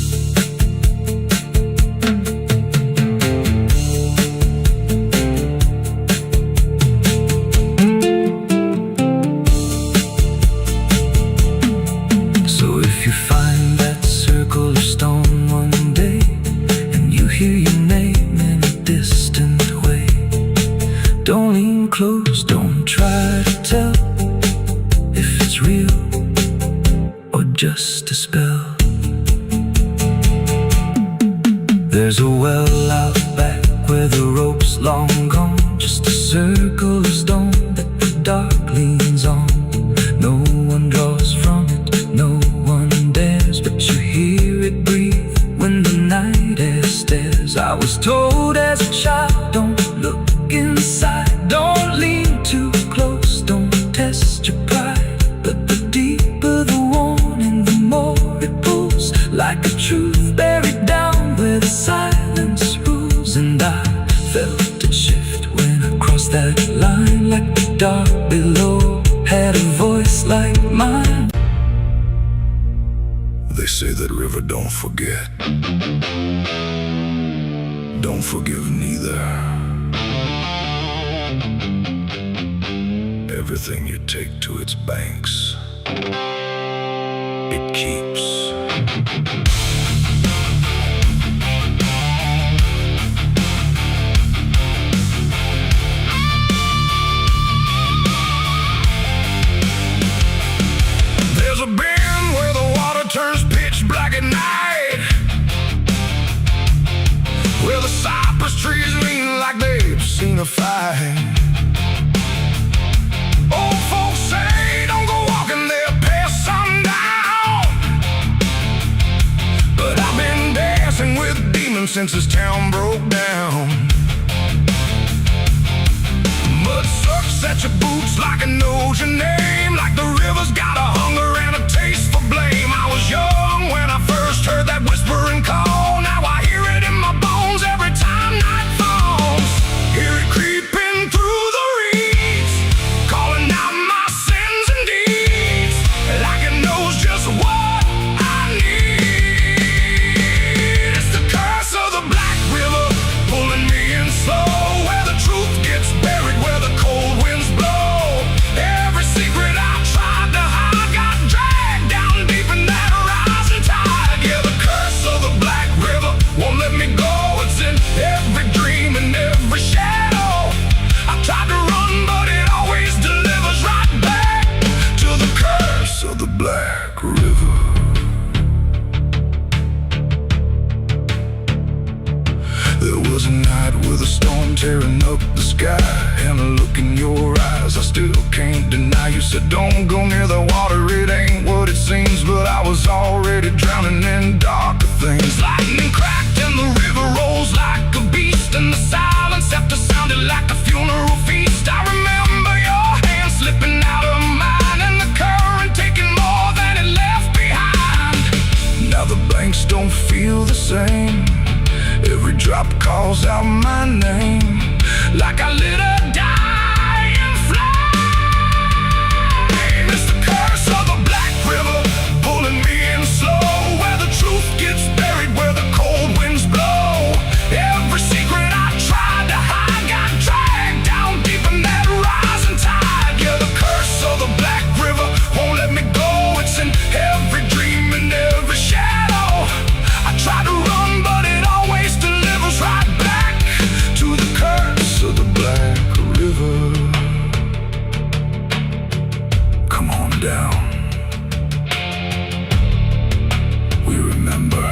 Don't lean close, don't try to tell if it's real or just a spell. There's a well out back where the rope's long gone, just a circle of stone that the dark leans on. No one draws from it, no one dares, but you hear it breathe when the night air stares. I was told as a child, don't look inside, don't lean too close, don't test your pride. But the deeper the warning, the more it pulls, like a truth buried down where the silence rules. And I felt it shift when I crossed that line, like the dark below had a voice like mine. They say that river don't forget, don't forgive neither. Everything you take to its banks, it keeps. There's a bend where the water turns pitch black at night, where the cypress trees lean like they've seen a fight. Old folks say don't go walking there past sundown, but I've been dancing with demons since this town broke down. Mud sucks at your boots like it knows your name, like the river's got a hunger and a taste for blame. I was young when I first heard that whispering call. Now I hear it in my bones every time night falls. Hear it creeping through the reeds, calling out my sins and deeds, like it knows just what I need. It's the curse of the Black River, pulling me in slow, where the truth gets buried, where the cold winds blow. Every secret I tried to hide got dragged down deep in that rising tide. was a night with a storm tearing up the sky, and a look in your eyes I still can't deny. You said don't go near the water, it ain't what it seems, but I was already drowning in darker things. Lightning cracked and the river rolls like a beast, and the silence after sounded like a funeral feast. I remember your hand slipping out of mine, and the current taking more than it left behind. Now the blanks don't feel the same. Every drop calls out my name, like I lit a dying flame. It's the curse of the Black River, pulling me in slow, where the truth gets buried, where the cold winds blow. Every secret I tried to hide got dragged down deep in that rising tide. Yeah, the curse of the Black River won't let me go. It's in every dream and every shadow. I try to run, but it always delivers right back to the curse of the Black River. Come on down. We remember.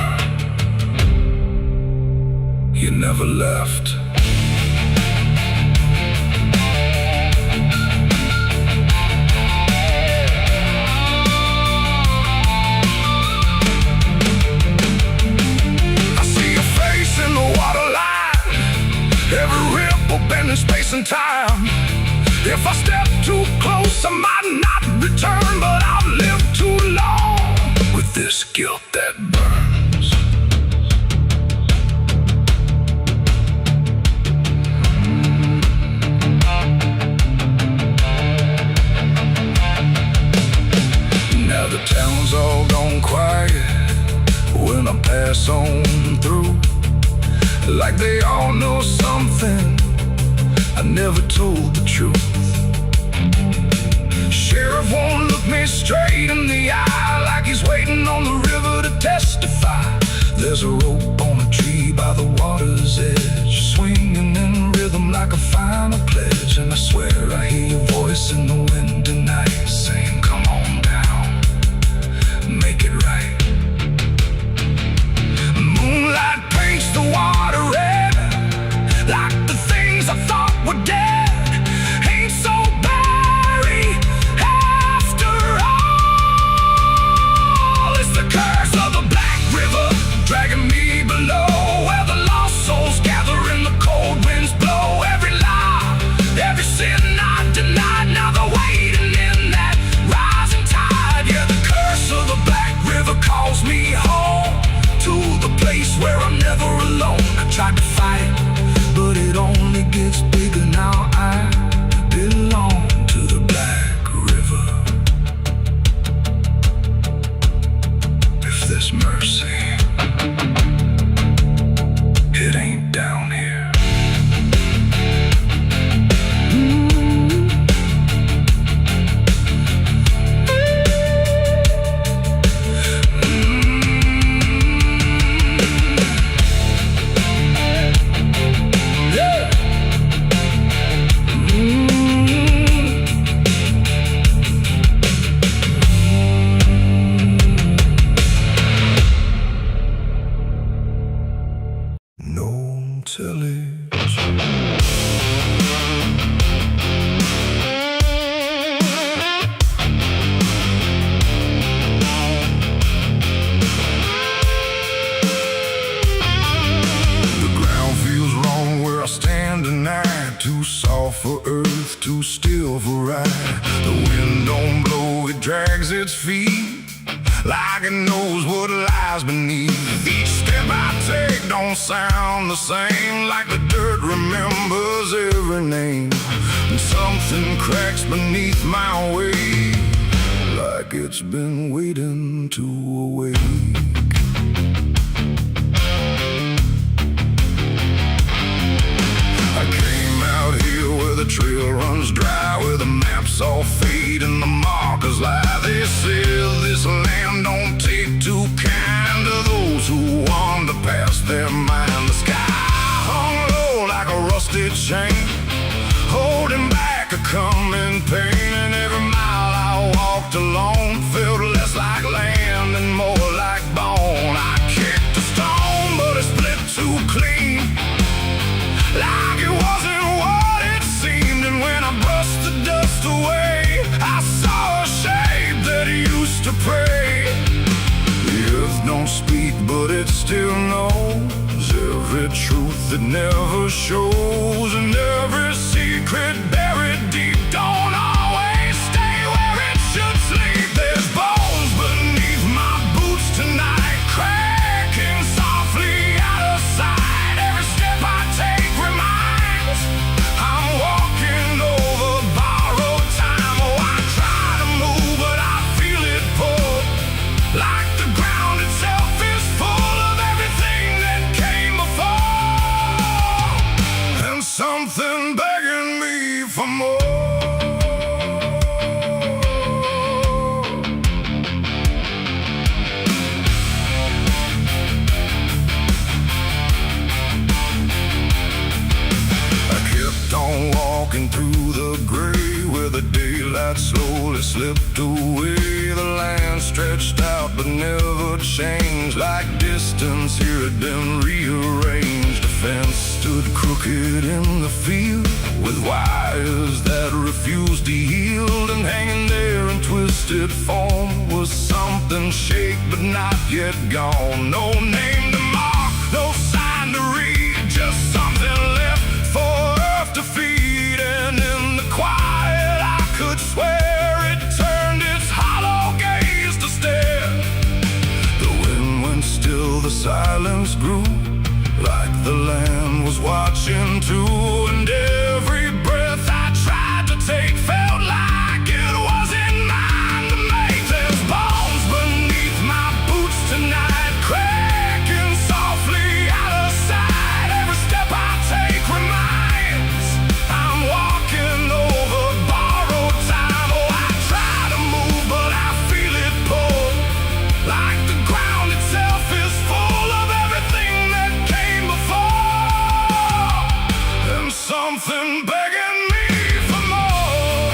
You never left. Every ripple bending space and time. If I step too close, I might not return, but I've lived too long with this guilt that burns. Now the town's all gone quiet when I pass on through, like they all know something I never told the truth. Sheriff won't look me straight in the eye, like he's waiting on the river to testify. There's a rope on a tree by the water's edge, swinging in rhythm like a final pledge. And I swear I hear your voice in the wind tonight, saying come on down, make it right. Moonlight paints the water red, like the things I thought were dead ain't so buried after all. It's the curse of the Black River dragging me below, where the lost souls gather and the cold winds blow. Every lie, every sin I denied, now they're waiting in that rising tide. Yeah, the curse of the Black River calls me home, to the place where I'm never alone. I tried to fight, but it only gets bigger now. I belong to the Black River. If there's mercy, it ain't down here. Too soft for earth, too still for ride. The wind don't blow, it drags its feet, like it knows what lies beneath. Each step I take don't sound the same, like the dirt remembers every name. And something cracks beneath my weight, like it's been waiting to awake. I came out here where the trail runs dry, where the maps all fade and the markers lie. They said this land don't take too kind to those who wander past their mind. The sky hung low like a rusted chain, holding back a coming pain. And every mile I walked alone felt less like land and more like bone. speak, but it still knows every truth that never shows, and every secret buried deep don't always stay where it should sleep. There's bones beneath my boots tonight, cracking softly out of sight. Every step I take reminds I'm walking over borrowed time. Oh, I try to move, but I feel it pull, like the ground itself is full of everything that came before, and something begging me for more. I kept on walking through the gray where the daylight slowly slipped away. The land stretched out but never changed, like distance here had been rearranged. A fence stood crooked in the field with wires that refused to yield, and hanging there in twisted form was something shake but not yet gone. No name to mark, no sign to read, just something left for earth to feed. And in the quiet I could swear it turned its hollow gaze to stare. The wind went still, the silence grew, like the land was watching too, and every breath I tried to take felt like it wasn't mine to make. There's bones beneath my boots tonight, cracking softly out of sight. Every step I take reminds I'm walking over borrowed time. Oh, I try to move, but I feel it pull, like the ground itself is full of everything that came before, and something begging me for more.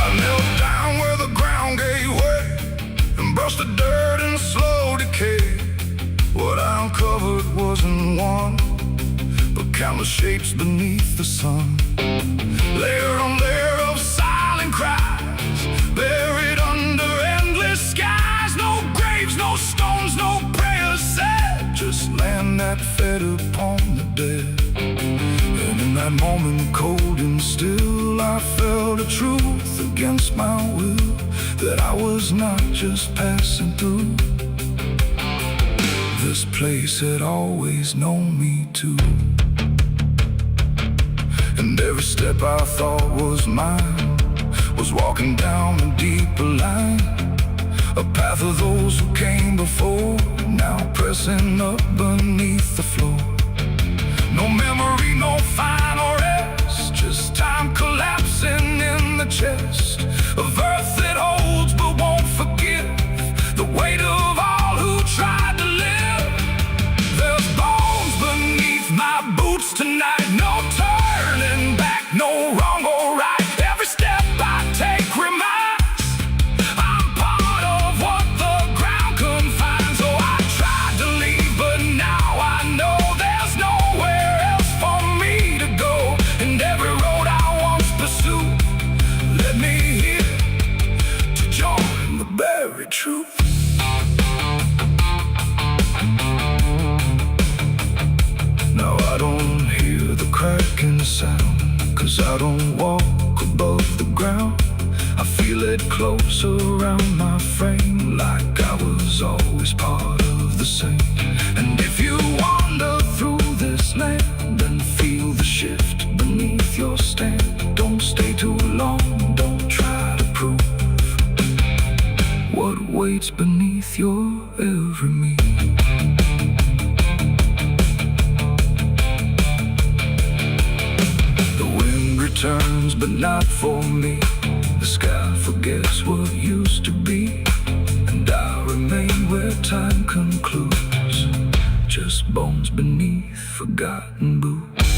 I knelt down where the ground gave way and brushed the dirt in slow decay. What I uncovered wasn't one, but countless shapes beneath the sun. Layer on layer of silent cries, buried under endless skies. No graves, no stones, no prayers said, just land that fed upon the dead. And in that moment, cold and still, I felt a truth against my will, that I was not just passing through. This place had always known me too. And every step I thought was mine was walking down a deeper line, a path of those who came before, now pressing up beneath the floor. No memory, no final rest, just time collapsing in the chest of earth that holds but won't forgive the weight of all who tried to live. There's bones beneath my boots tonight, no turning back, no wrong or right. Every step I take reminds I'm part of what the ground confines. Oh, I tried to leave, but now I know there's nowhere else for me to go, and every road I once pursued led me here to join the buried truth. Now I don't hear the cracking sound, 'cause I don't walk above the ground. I feel it close around my frame, like I was always part of the same. And if you wander through this land and feel the shift beneath your stand, don't stay too long, don't try to prove what waits beneath your every move. Turns, but not for me. The sky forgets what used to be, and I remain where time concludes, just bones beneath forgotten boots.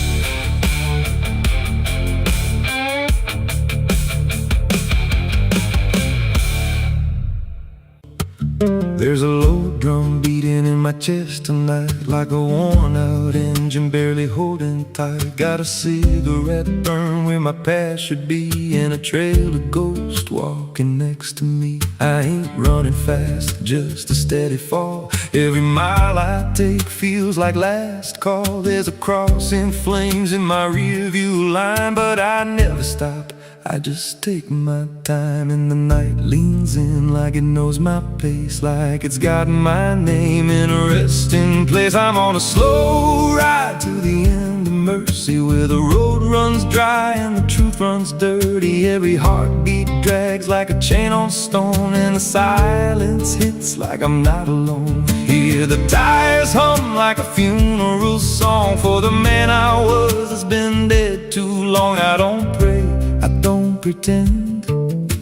There's a low drum beating in my chest tonight, like a worn-out engine barely holding tight. Got a cigarette burn where my past should be, and a trail of ghosts walking next to me. I ain't running fast, just a steady fall. Every mile I take feels like last call. There's a cross in flames in my rearview line, but I never stop, I just take my time. And the night leans in like it knows my pace, like it's got my name in a resting place. I'm on a slow ride to the end of mercy, where the road runs dry and the truth runs dirty. Every heartbeat drags like a chain on stone, and the silence hits like I'm not alone. Hear the tires hum like a funeral song for the man I was that's been dead too long. I don't pray, I don't pretend,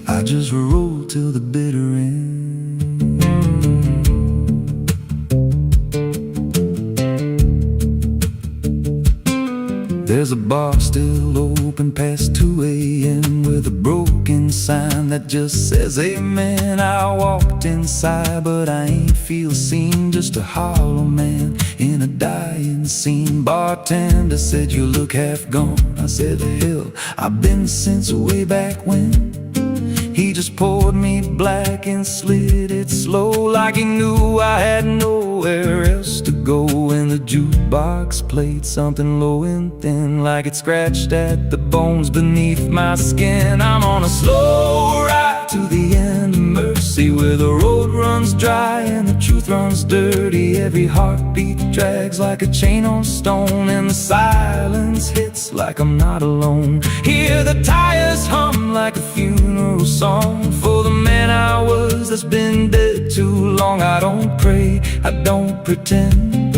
I just roll till the bitter end. There's a bar still open past 2 a.m. with a broken sign that just says amen. I walked inside, but I ain't feel seen, just a hollow man in a dying scene. Bartender said, you look half gone. I said, the hell, I've been since way back when. He just poured me black and slid it slow, like he knew I had nowhere else to go. And the jukebox played something low and thin, like it scratched at the bones beneath my skin. I'm on a slow ride to the end of mercy, where the road runs dry and the truth runs dirty. Every heartbeat drags like a chain on stone, and the silence hits like I'm not alone. Hear the tires hum like a funeral song for the man I was that's been dead too long. I don't pray, I don't pretend,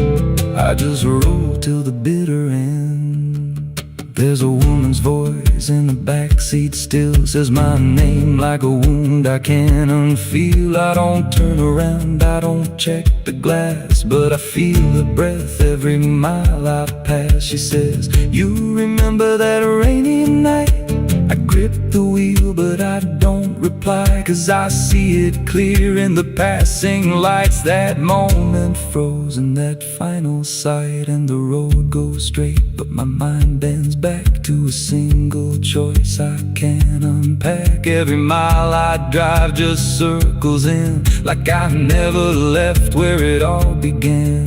I just roll till the bitter end. There's a woman's voice in the backseat still, says my name like a wound I can't unfeel. I don't turn around, I don't check the glass, but I feel her breath every mile I pass. She says, you remember that rainy night? I grip the wheel, but I don't reply, 'cause I see it clear in the passing lights. That moment frozen, that final sight, and the road goes straight, but my mind bends back to a single choice I can't unpack. Every mile I drive just circles in, like I never left where it all began.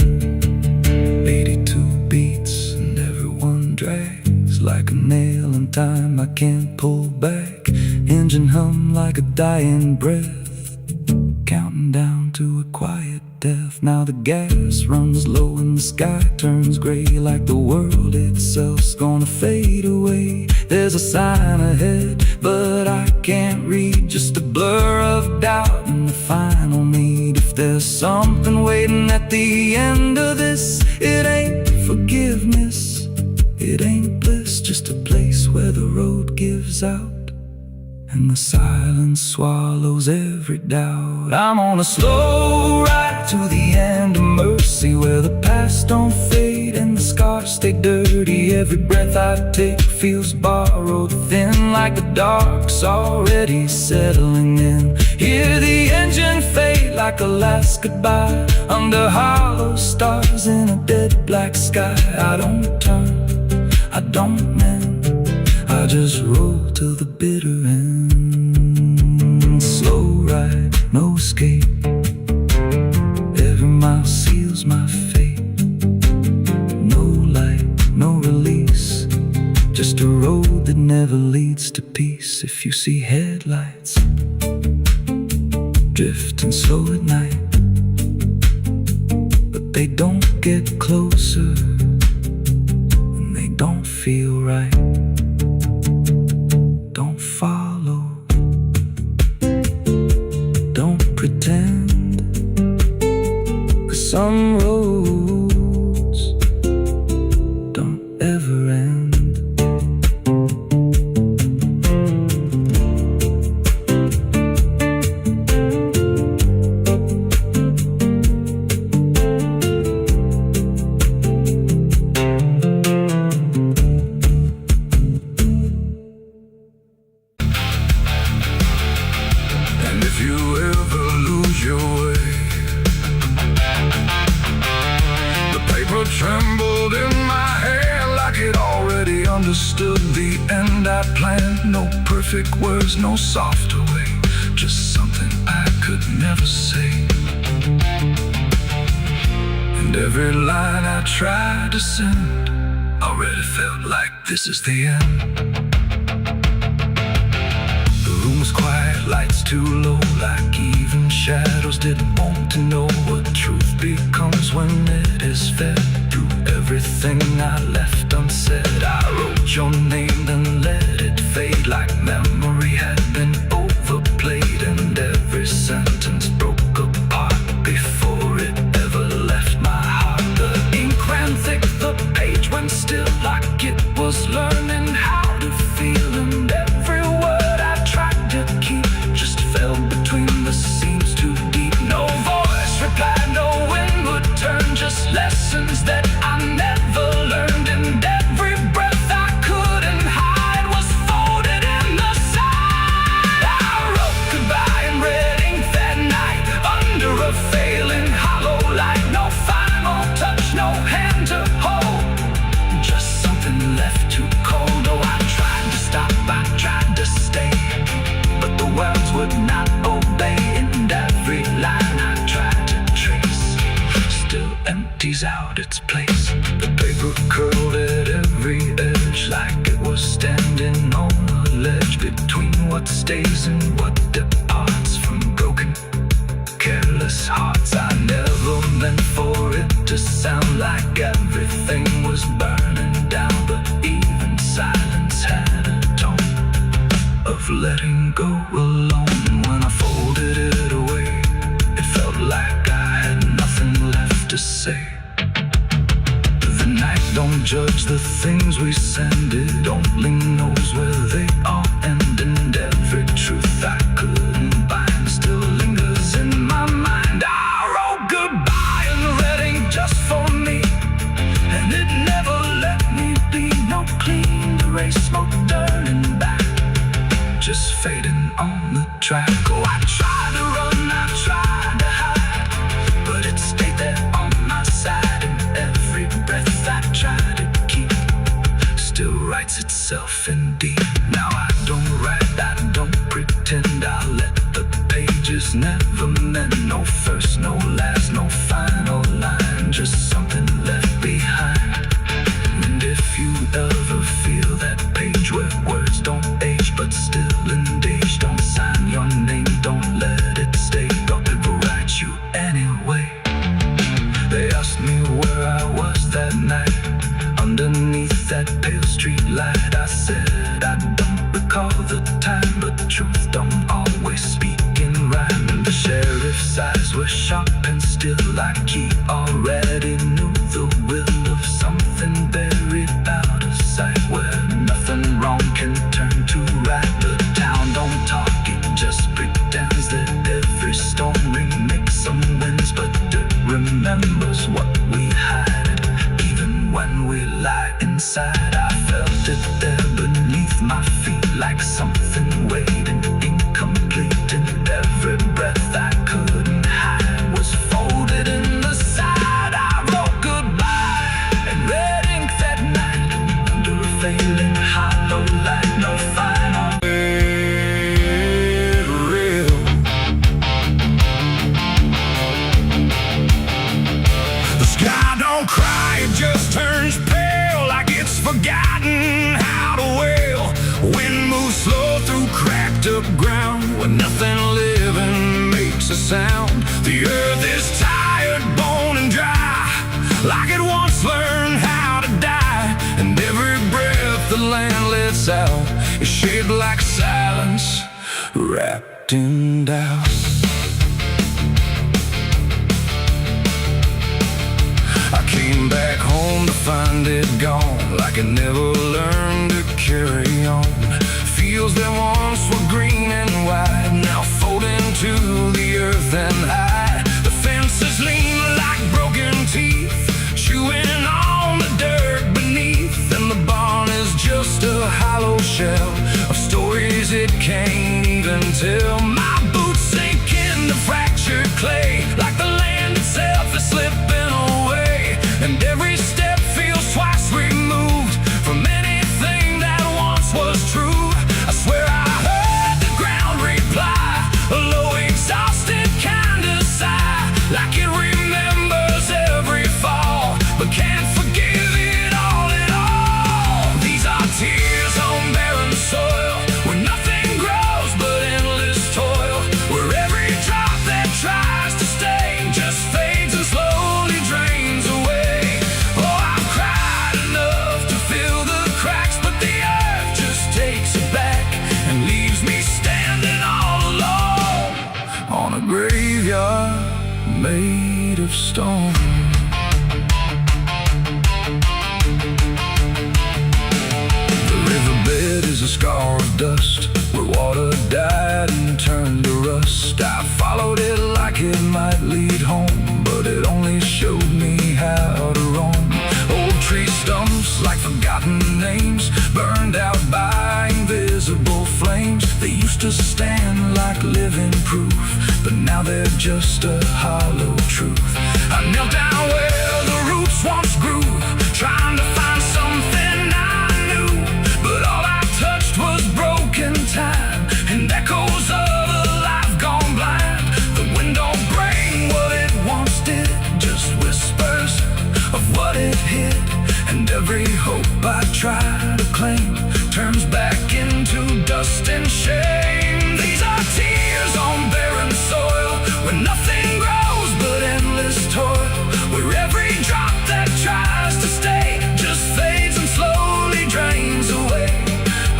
82 beats and everyone drags like a nail in time I can't pull back. Engine hum like a dying breath, counting down to a quiet death. Now the gas runs low and the sky turns gray, like the world itself's gonna fade away. There's a sign ahead, but I can't read, just a blur of doubt and the final need. If there's something waiting at the end of this, it ain't forgiveness, it ain't bliss, just a place where the road gives out and the silence swallows every doubt. I'm on a slow ride to the end of mercy, where the past don't fade and the scars stay dirty. Every breath I take feels borrowed, thin like the dark's already settling in. Hear the engine fade like a last goodbye, under hollow stars in a dead black sky. I don't turn, I don't mend, I just roll till the bitter end. Slow ride, no escape, every mile seals my fate. No light, no release, just a road that never leads to peace. If you see headlights drifting slow at night, but they don't get closer and they don't feel right, don't follow, don't pretend, 'cause some roads don't ever end. understood the end I planned. No perfect words, no softer way, just something I could never say. And every line I tried to send already felt like this is the end. The room was quiet, lights too low, like even shadows didn't want to know what truth becomes when it is fed through everything I left unsaid. I wrote your name, then let it fade like memory had been overplayed, and every sentence broke apart before it ever left my heart. The ink ran thick, the page went still, like it was learning how to feel, and every word I tried to keep just fell between the seams too deep. No voice replied, no wind would turn, just lessons that I never learned, and every breath I couldn't hide was folded in the side. I wrote goodbye in red ink that night, under a failing hollow light. No final touch, no hand to hold, just something left too cold. Oh, I tried to stop, I tried to stay, but the words would not obey, and every line I tried to trace still empties out its place. The paper curled at every edge, like it was standing on a ledge between what stays and what departs from broken, careless hearts. I never meant for it to sound like everything was burning down, but even silence had a tone of letting go alone. When I folded it away, it felt like I had nothing left to say. The night don't judge the things we send, it only knows where they all end, and every truth I couldn't bind still lingers in my mind. I wrote goodbye in red ink just for me, and it never let me be. No clean erase, smoke turning back, just fading on the track. Oh, I tried to run, I tried to hide, but it stayed there on my side, and every breath I tried to keep still writes itself in deep. Now I don't write, I don't pretend, I let the pages never meant. No first, no last, no final line, just something left behind. And if you ever feel that page where words don't age but still engage, don't sign your name, don't let it stay, don't ever write you anyway. They asked me where I was that night, underneath that pale street light. I said I don't recall the time, but truth don't always speak in rhyme. And the sheriff's eyes were sharp and still, like he already knew the will of something buried out of sight, where nothing wrong can turn to right. The town don't talk, it just pretends that every storm remakes some winds, but it remembers what we hide. Even when we lie inside, I felt it there beneath my feet, like something waiting incomplete, and every breath I couldn't hide was folded in the side. I wrote goodbye in red ink that night, under a failing hollow light. No final real. The sky don't cry, it just turns pale, like it's forgotten how to wail. Wind moves slow through cracked up ground, when nothing living makes a sound. The earth is tired, bone and dry, like it once learned how to die, and every breath the land lets out is shaped like silence, wrapped in doubt. I came back home to find it gone, like it never learned to carry on. Fields that once were green and wide, now folding to the earth and hide. The fences lean like broken teeth, chewing on the dirt beneath, and the barn is just a hollow shell of stories it can't even tell. My boots sink into fractured clay, like the land itself is slipping away, and every step feels twice removed from any of stone. The riverbed is a scar of dust, where water died and turned to rust. I followed it like it might lead home, but it only showed me how to roam. Old tree stumps like forgotten names, burned out by invisible flames. They used to stand like living proof, but now they're just a hollow truth. I knelt down where the roots once grew, trying to find something I knew, but all I touched was broken time and echoes of a life gone blind. The wind don't bring what it once did, just whispers of what it hid, and every hope I try to claim turns back into dust and shame. These are tears on barren soil, where nothing grows but endless toil, where every drop that tries to stay just fades and slowly drains away.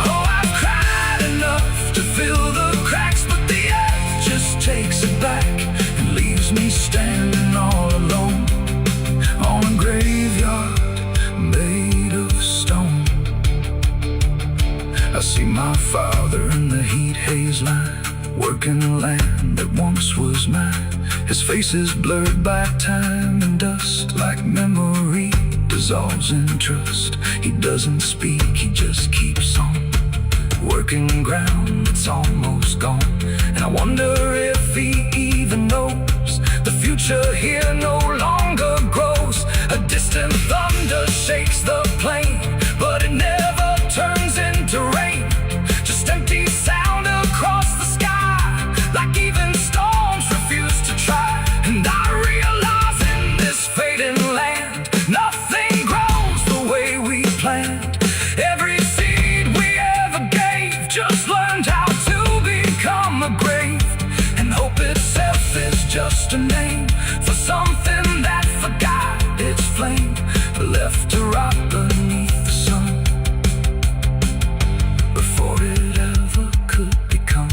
Oh, I've cried enough to fill the cracks, but the earth just takes it back and leaves me standing all alone on a graveyard made of stone. I see my father in the heat haze line, working the land that once was mine. His face is blurred by time and dust, like memory dissolves in trust. He doesn't speak, he just keeps on working ground that's almost gone. And I wonder if he even knows the future here no longer grows. A distant thunder shakes the plain, but it never turns into rain. Just empty sound across the sky, like even storms refuse to try. And I realize in this fading land, nothing grows the way we planned. Every seed we ever gave just learned how to become a grave, and hope itself is just a name for something that forgot its flame, left to rot beneath the sun before it ever could become.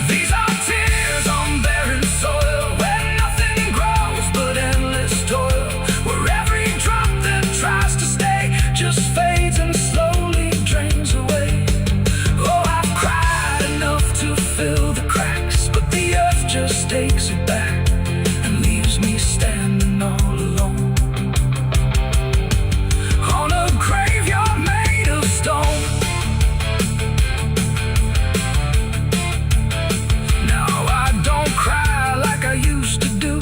These are tears on barren soil, where nothing grows but endless toil, where every drop that tries to stay just fades and slowly drains away. Oh, I've cried enough to fill the cracks, but the earth just takes it back and leaves me standing all alone on a graveyard made of stone. Now I don't cry like I used to do,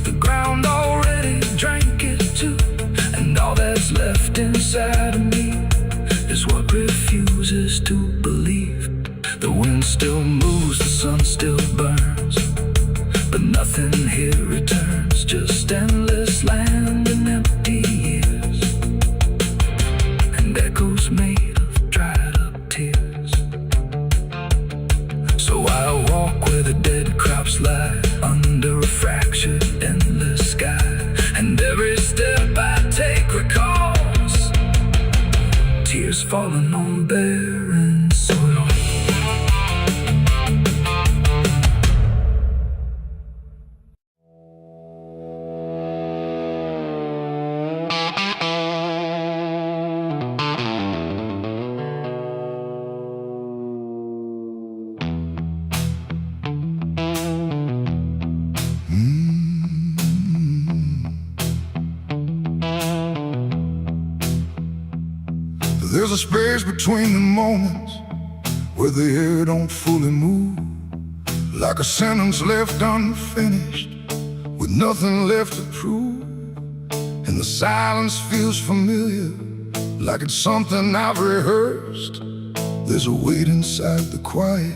the ground already drank it too, and all that's left inside of me is what refuses to believe. The wind still moves, the sun still burns, but nothing here returns, just endless land and empty years, and echoes made of dried up tears. So I walk where the dead crops lie, under a fractured endless sky, and every step I take recalls tears falling on barren soil. There's a space between the moments where the air don't fully move, like a sentence left unfinished with nothing left to prove. And the silence feels familiar, like it's something I've rehearsed. There's a weight inside the quiet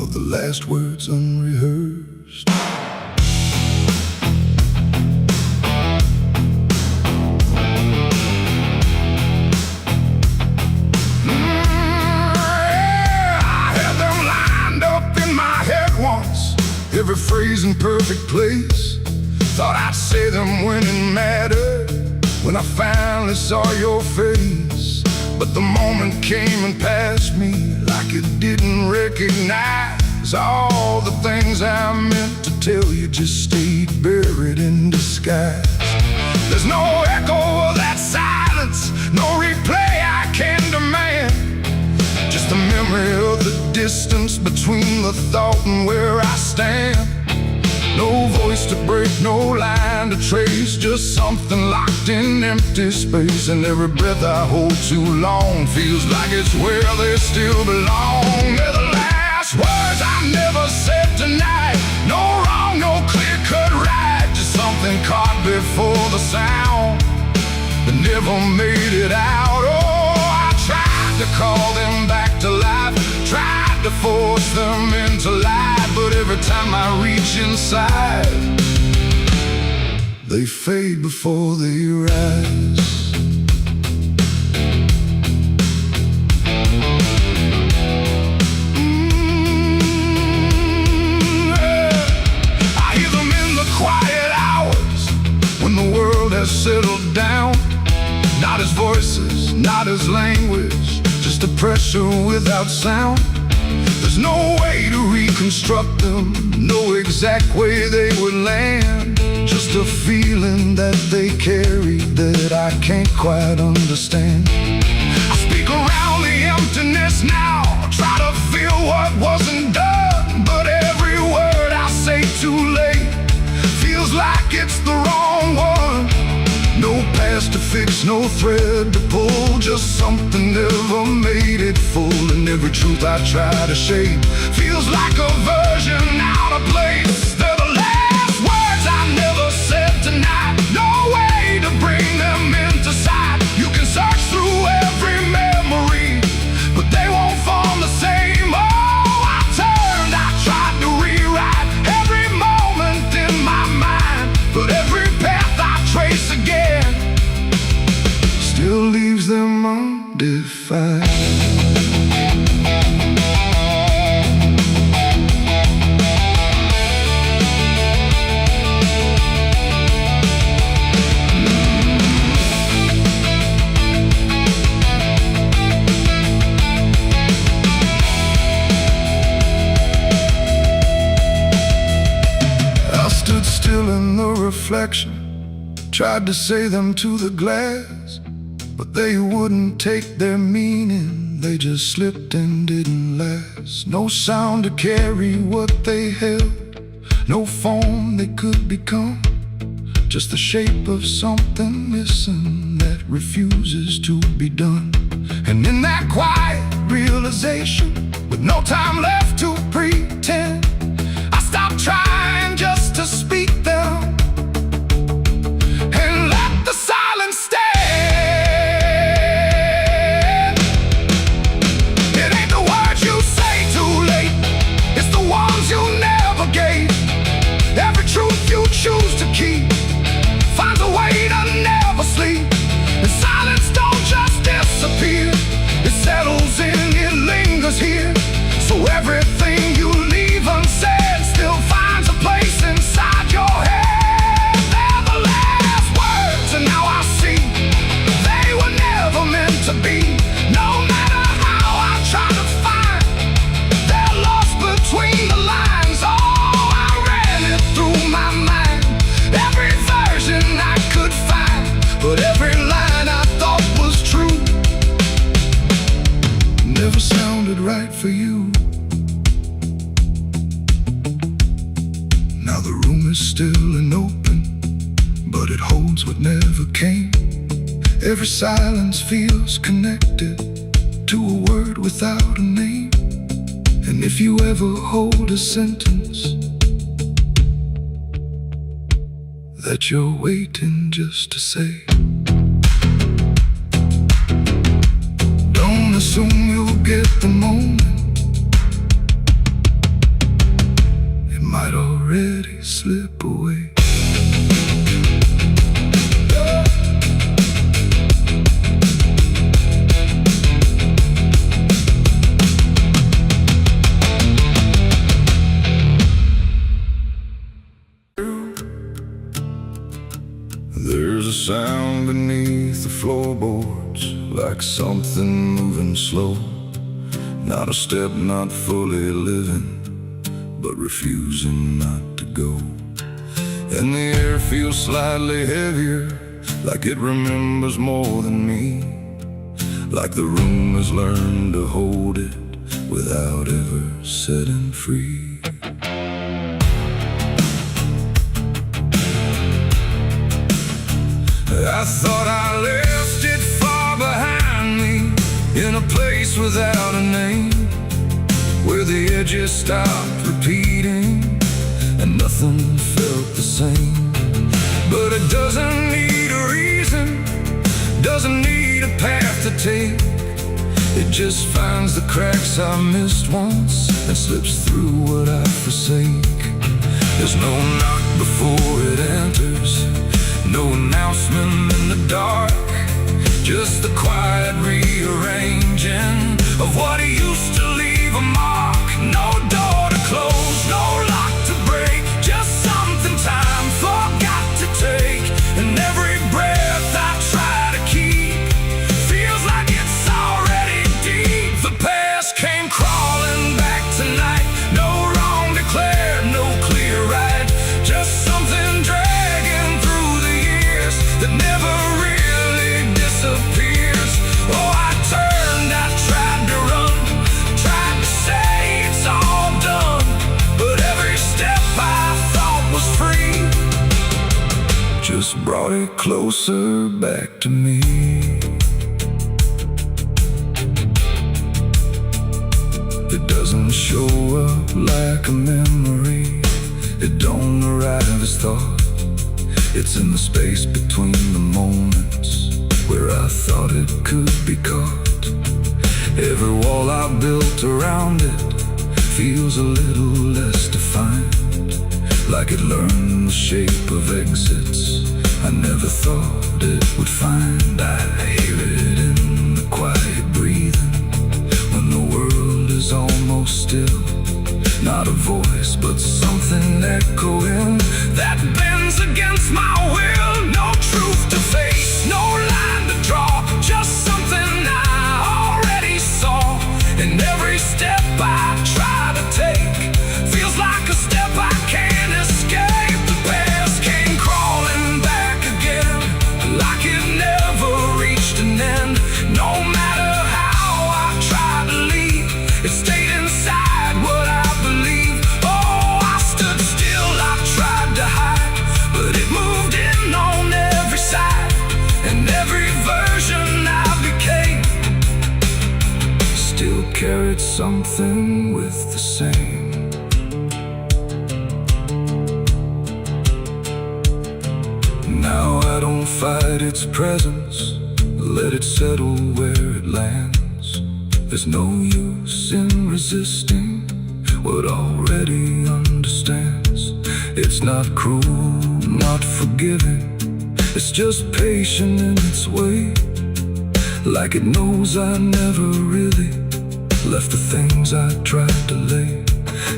of the last words unrehearsed. Every phrase in perfect place. Thought I'd say them when it mattered, when I finally saw your face. But the moment came and passed me like it didn't recognize 'cause all the things I meant to tell you just stayed buried in disguise. There's no echo of that silence, no replay I can demand. Just the memory of the distance between the thought and where I stand. No voice to break, no line to trace, just something locked in empty space. And every breath I hold too long feels like it's where they still belong. They're the last words I never said tonight. No wrong, no clear-cut right, just something caught before the sound that never made it out. Oh, I tried to call them back to life, tried to force them into life, but every time I reach inside, they fade before they rise. I hear them in the quiet hours when the world has settled down. Not as voices, not as language, just a pressure without sound. There's no way to reconstruct them, no exact way they would land. Just a feeling that they carry that I can't quite understand. I speak around the emptiness now, try to feel what wasn't done, but every word I say too late feels like it's the wrong one. No past to fix, no thread to pull, just something never made it full. And every truth I try to shape feels like a version out of place. They're the last words I never said tonight, no way to bring them into sight. You can search through every memory, but they won't form the same. Oh, I turned, I tried to rewrite every moment in my mind, but every path I trace again still leaves them undefined. I stood still in the reflection, tried to say them to the glass, but they wouldn't take their meaning, they just slipped and didn't last. No sound to carry what they held, no form they could become, just the shape of something missing that refuses to be done. And in that quiet realization, with no time left to pretend, I stopped trying just to speak them and let the silence stand. It ain't the words you say too late, it's the ones you never gave. Every truth you choose to keep finds a way to never sleep. And silence don't just disappear, it settles in, it lingers here. So everything you leave unsaid still finds a place inside your head. They're the last words, and now I see they were never meant to be. No matter how I try to find, they're lost between the lines. Oh, I ran it through my mind, every version I could find, but every line I thought was true never sounded right for you. Now the room is still and open, but it holds what never came. Every silence feels connected to a word without a name. And if you ever hold a sentence that you're waiting just to say, don't assume you'll get the moment, it might already slip away. There's a sound beneath the floorboards, like something moving slow. Not a step, not fully living, but refusing not to go. And the air feels slightly heavier, like it remembers more than me, like the room has learned to hold it without ever setting free. I thought I left it far behind me, in a place without a name, where the edges stopped repeating and nothing felt the same. But it doesn't need a reason, doesn't need a path to take. It just finds the cracks I missed once and slips through what I forsake. There's no knock before it enters, no announcement in the dark, just the quiet rearranging of what used to leave a mark. No door to close, no lock to break, just something time forgot to take. And every breath I try to keep feels like it's already deep. The past came crawling back tonight, no wrong declared, no clear right, just something dragging through the years that never really disappears. Oh, I turned, I tried to run, tried to say it's all done, but every step I thought was free just brought it closer back to me. It doesn't show up like a memory, it don't arrive as thought. It's in the space between the moments where I thought it could be caught. Every wall I built around it feels a little less defined, like it learned the shape of exits I never thought it would find. I hear it in the quiet breathing when the world is almost still. Not a voice, but something echoing that bends against my will. No truth to face, no line to draw, just something I already saw. And every step I try to take feels like a step I can't escape. The past came crawling back again, like it never reached an end. No matter how I tried to leave, it stayed inside what I believe. Oh, I stood still, I tried to hide, but it moved in on every side. And every version I became still carried something with the same. Now I don't fight its presence, let it settle where it lands. There's no use in resisting what already understands. It's not cruel, not forgiving, it's just patient in its way, like it knows I never really left the things I tried to lay.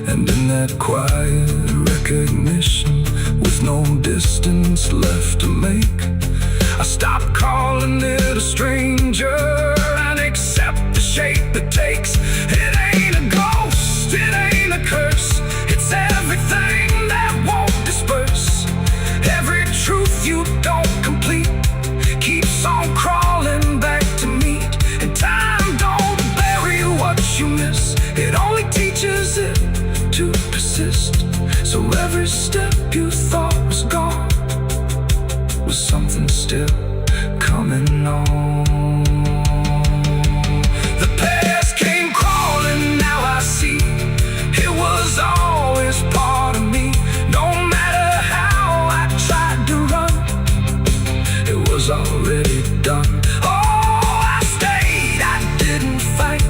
And in that quiet recognition, with no distance left to make, I stop calling it a stranger and accept the shape it takes. It ain't a ghost, it ain't a curse, it's everything that won't disperse. Every truth you don't complete keeps on crawling back to meet. And time don't bury what you miss, it only teaches it to persist. So every step you thought was gone was something still coming on. The past came crawling, now I see it was always part of me. No matter how I tried to run, it was already done. Oh, I stayed, I didn't fight,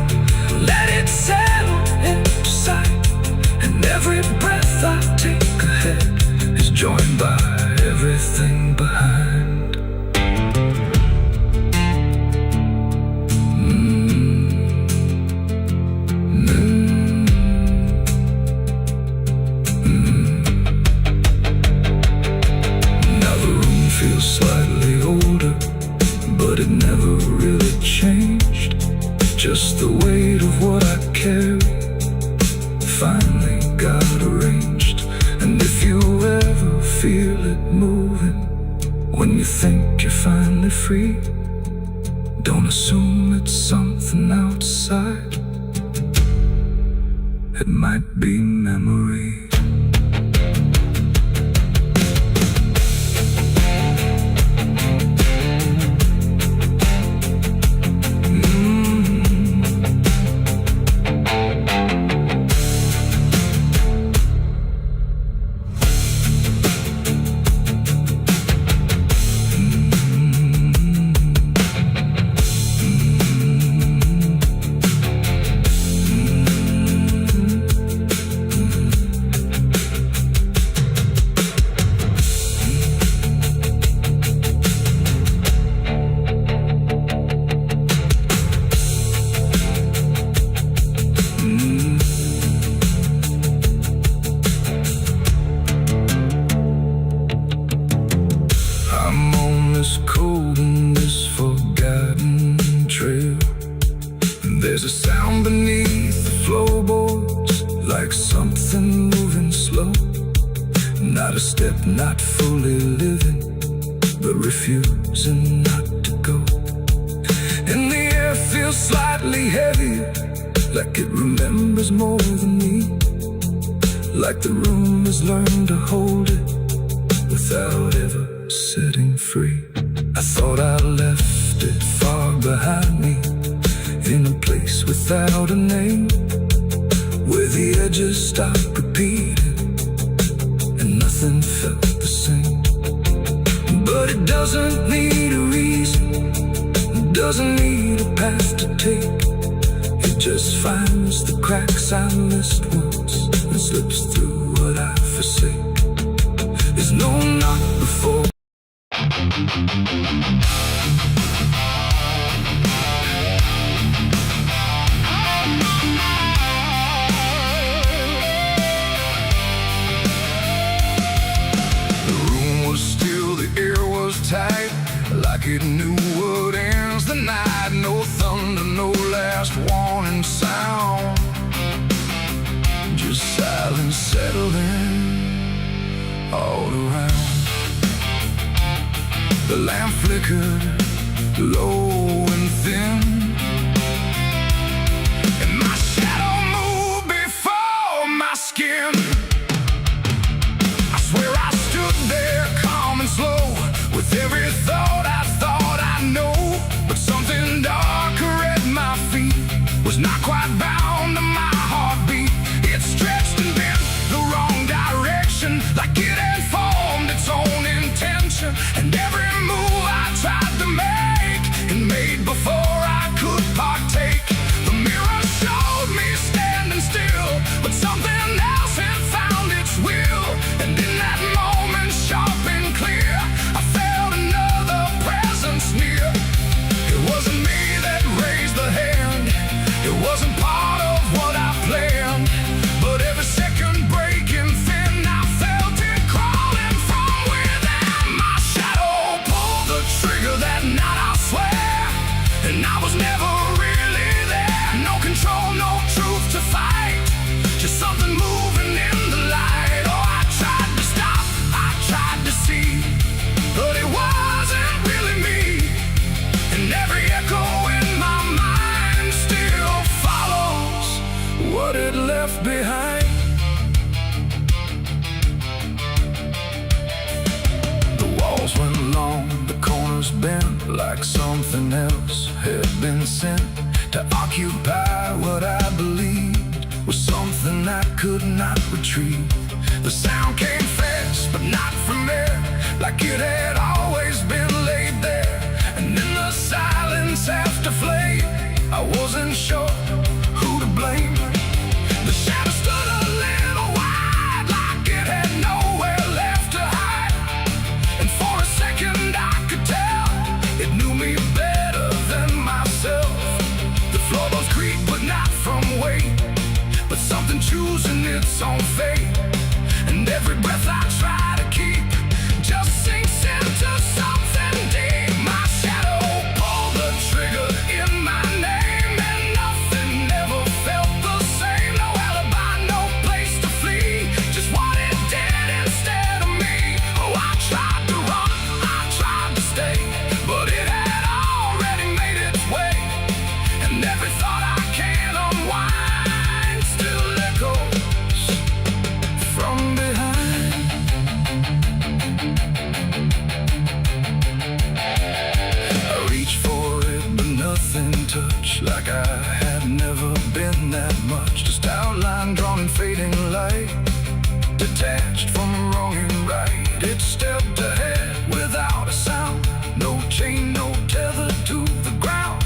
let it settle into sight. And every breath I take ahead assume it's something outside. It might be memory. There's a sound beneath the floorboards, like something moving slow. Not a step, not fully living, but refusing not to go. And the air feels slightly heavier, like it remembers more than me. Like the room has learned to hold it without ever setting free. I thought I left it far behind me, in a place without a name, where the edges stop repeating and nothing felt the same. But it doesn't need a reason, it doesn't need a path to take. It just finds the cracks I missed once and slips through what I forsake. There's no knock before. Tight, like it knew what ends the night. No thunder, no last warning sound, just silence settling all around. The lamp flickered low and thin, and my shadow moved before my skin. I swear I stood there calm and slow, with every thought I know. But something darker at my feet was not quite bound to my heartbeat. It stretched and bent the wrong direction, like it had formed its own intention. And every move I tried to make, it made before I could partake. The mirror showed me standing still, but something else had found its will. And in that moment, sharp and clear, I felt another presence near. It wasn't me that raised the hand, it wasn't part of what I planned, but every second breaking thin, I felt it crawling from within. My shadow pulled the trigger that night, I swear, and I was never really there. No control, no truth to fight, just something moving in the light. Oh, I tried to stop, I tried to see, but it wasn't really me. And every echo in my mind still follows what it left behind. The walls went long, the corners bent, like something else had been sent to occupy what I believed was something I could not retrieve. The sound came fast, but not from there, like it had always been laid there. And in the silence after flame, I wasn't sure who to blame. The shadow stood a little wide, like it had nowhere left to hide. And for a second I could tell it knew me better than myself. The floorboards creaked, but not from weight, but something choosing its own fate. And every breath I try to keep just sinks into something deep. My shadow pulled the trigger in my name, and nothing ever felt the same. No alibi, no place to flee, just what it did instead of me. Oh, I tried to run, I tried to stay, but it had already made its way. nothing touch, like I had never been that much. Just outline drawn in fading light, detached from wrong and right. It stepped ahead without a sound, no chain, no tether to the ground.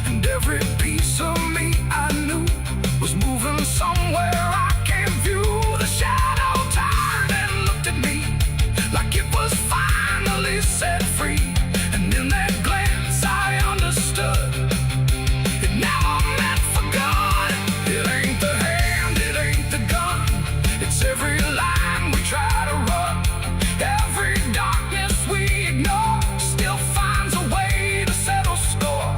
And every piece of me I knew was moving somewhere I can't view. The shadow turned and looked at me like it was finally set free. And in that glance I understood it never meant for good. It ain't the hand, it ain't the gun, it's every line we try to run. Every darkness we ignore still finds a way to settle score.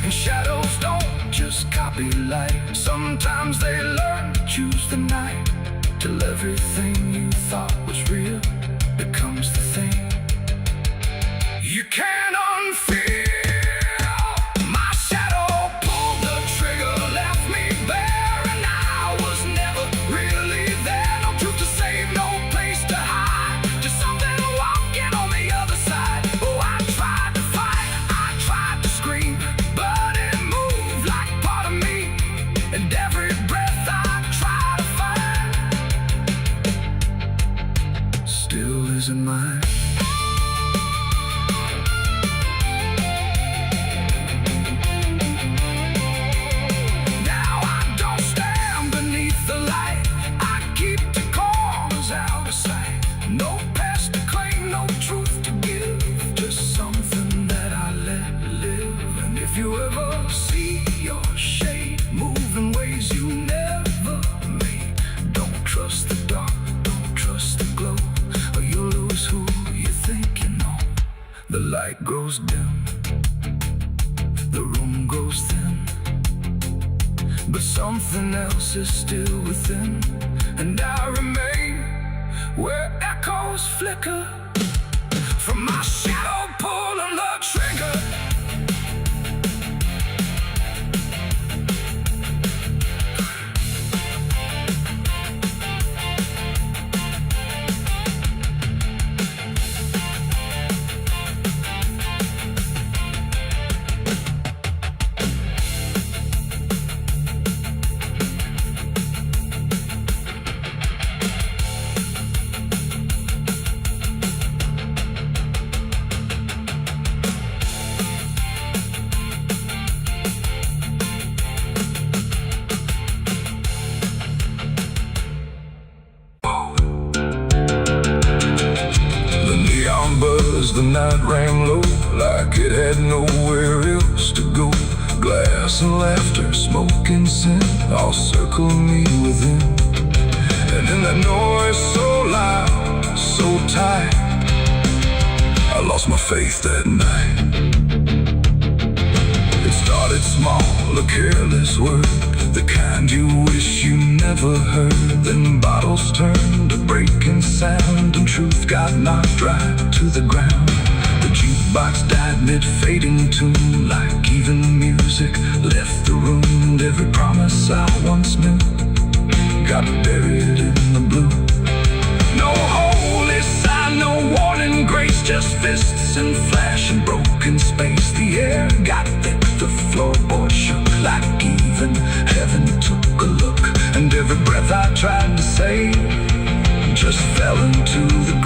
And shadows don't just copy light, sometimes they learn to choose the night, till everything you thought was real becomes the thing you can't unfeel. My shadow pulled the trigger, left me bare, and I was never really there. No truth to save, no place to hide, just something walking on the other side. Oh, I tried to fight, I tried to scream, but it moved like part of me. And every breath I try to find still isn't mine. If you ever see your shade move in ways you never made, don't trust the dark, don't trust the glow, or you'll lose who you think you know. The light grows dim, the room grows thin, but something else is still within. And I remain where echoes flicker from my shadow pulling the trigger. The night rang low, like it had nowhere else to go. Glass and laughter, smoke and sin all circle me within. And in that noise so loud, so tight, I lost my faith that night. It started small, a careless word, the kind you wish you never heard. Then bottles turned to breaking sound, and truth got knocked right to the ground. The jukebox died mid-fading tune, like even music left the room. And every promise I once knew got buried in the blue. No holy sign, no warning grace, just fists and flash and broken space. The air got thick, the floorboard shook, like even heaven took a look. And every breath I tried to save just fell into the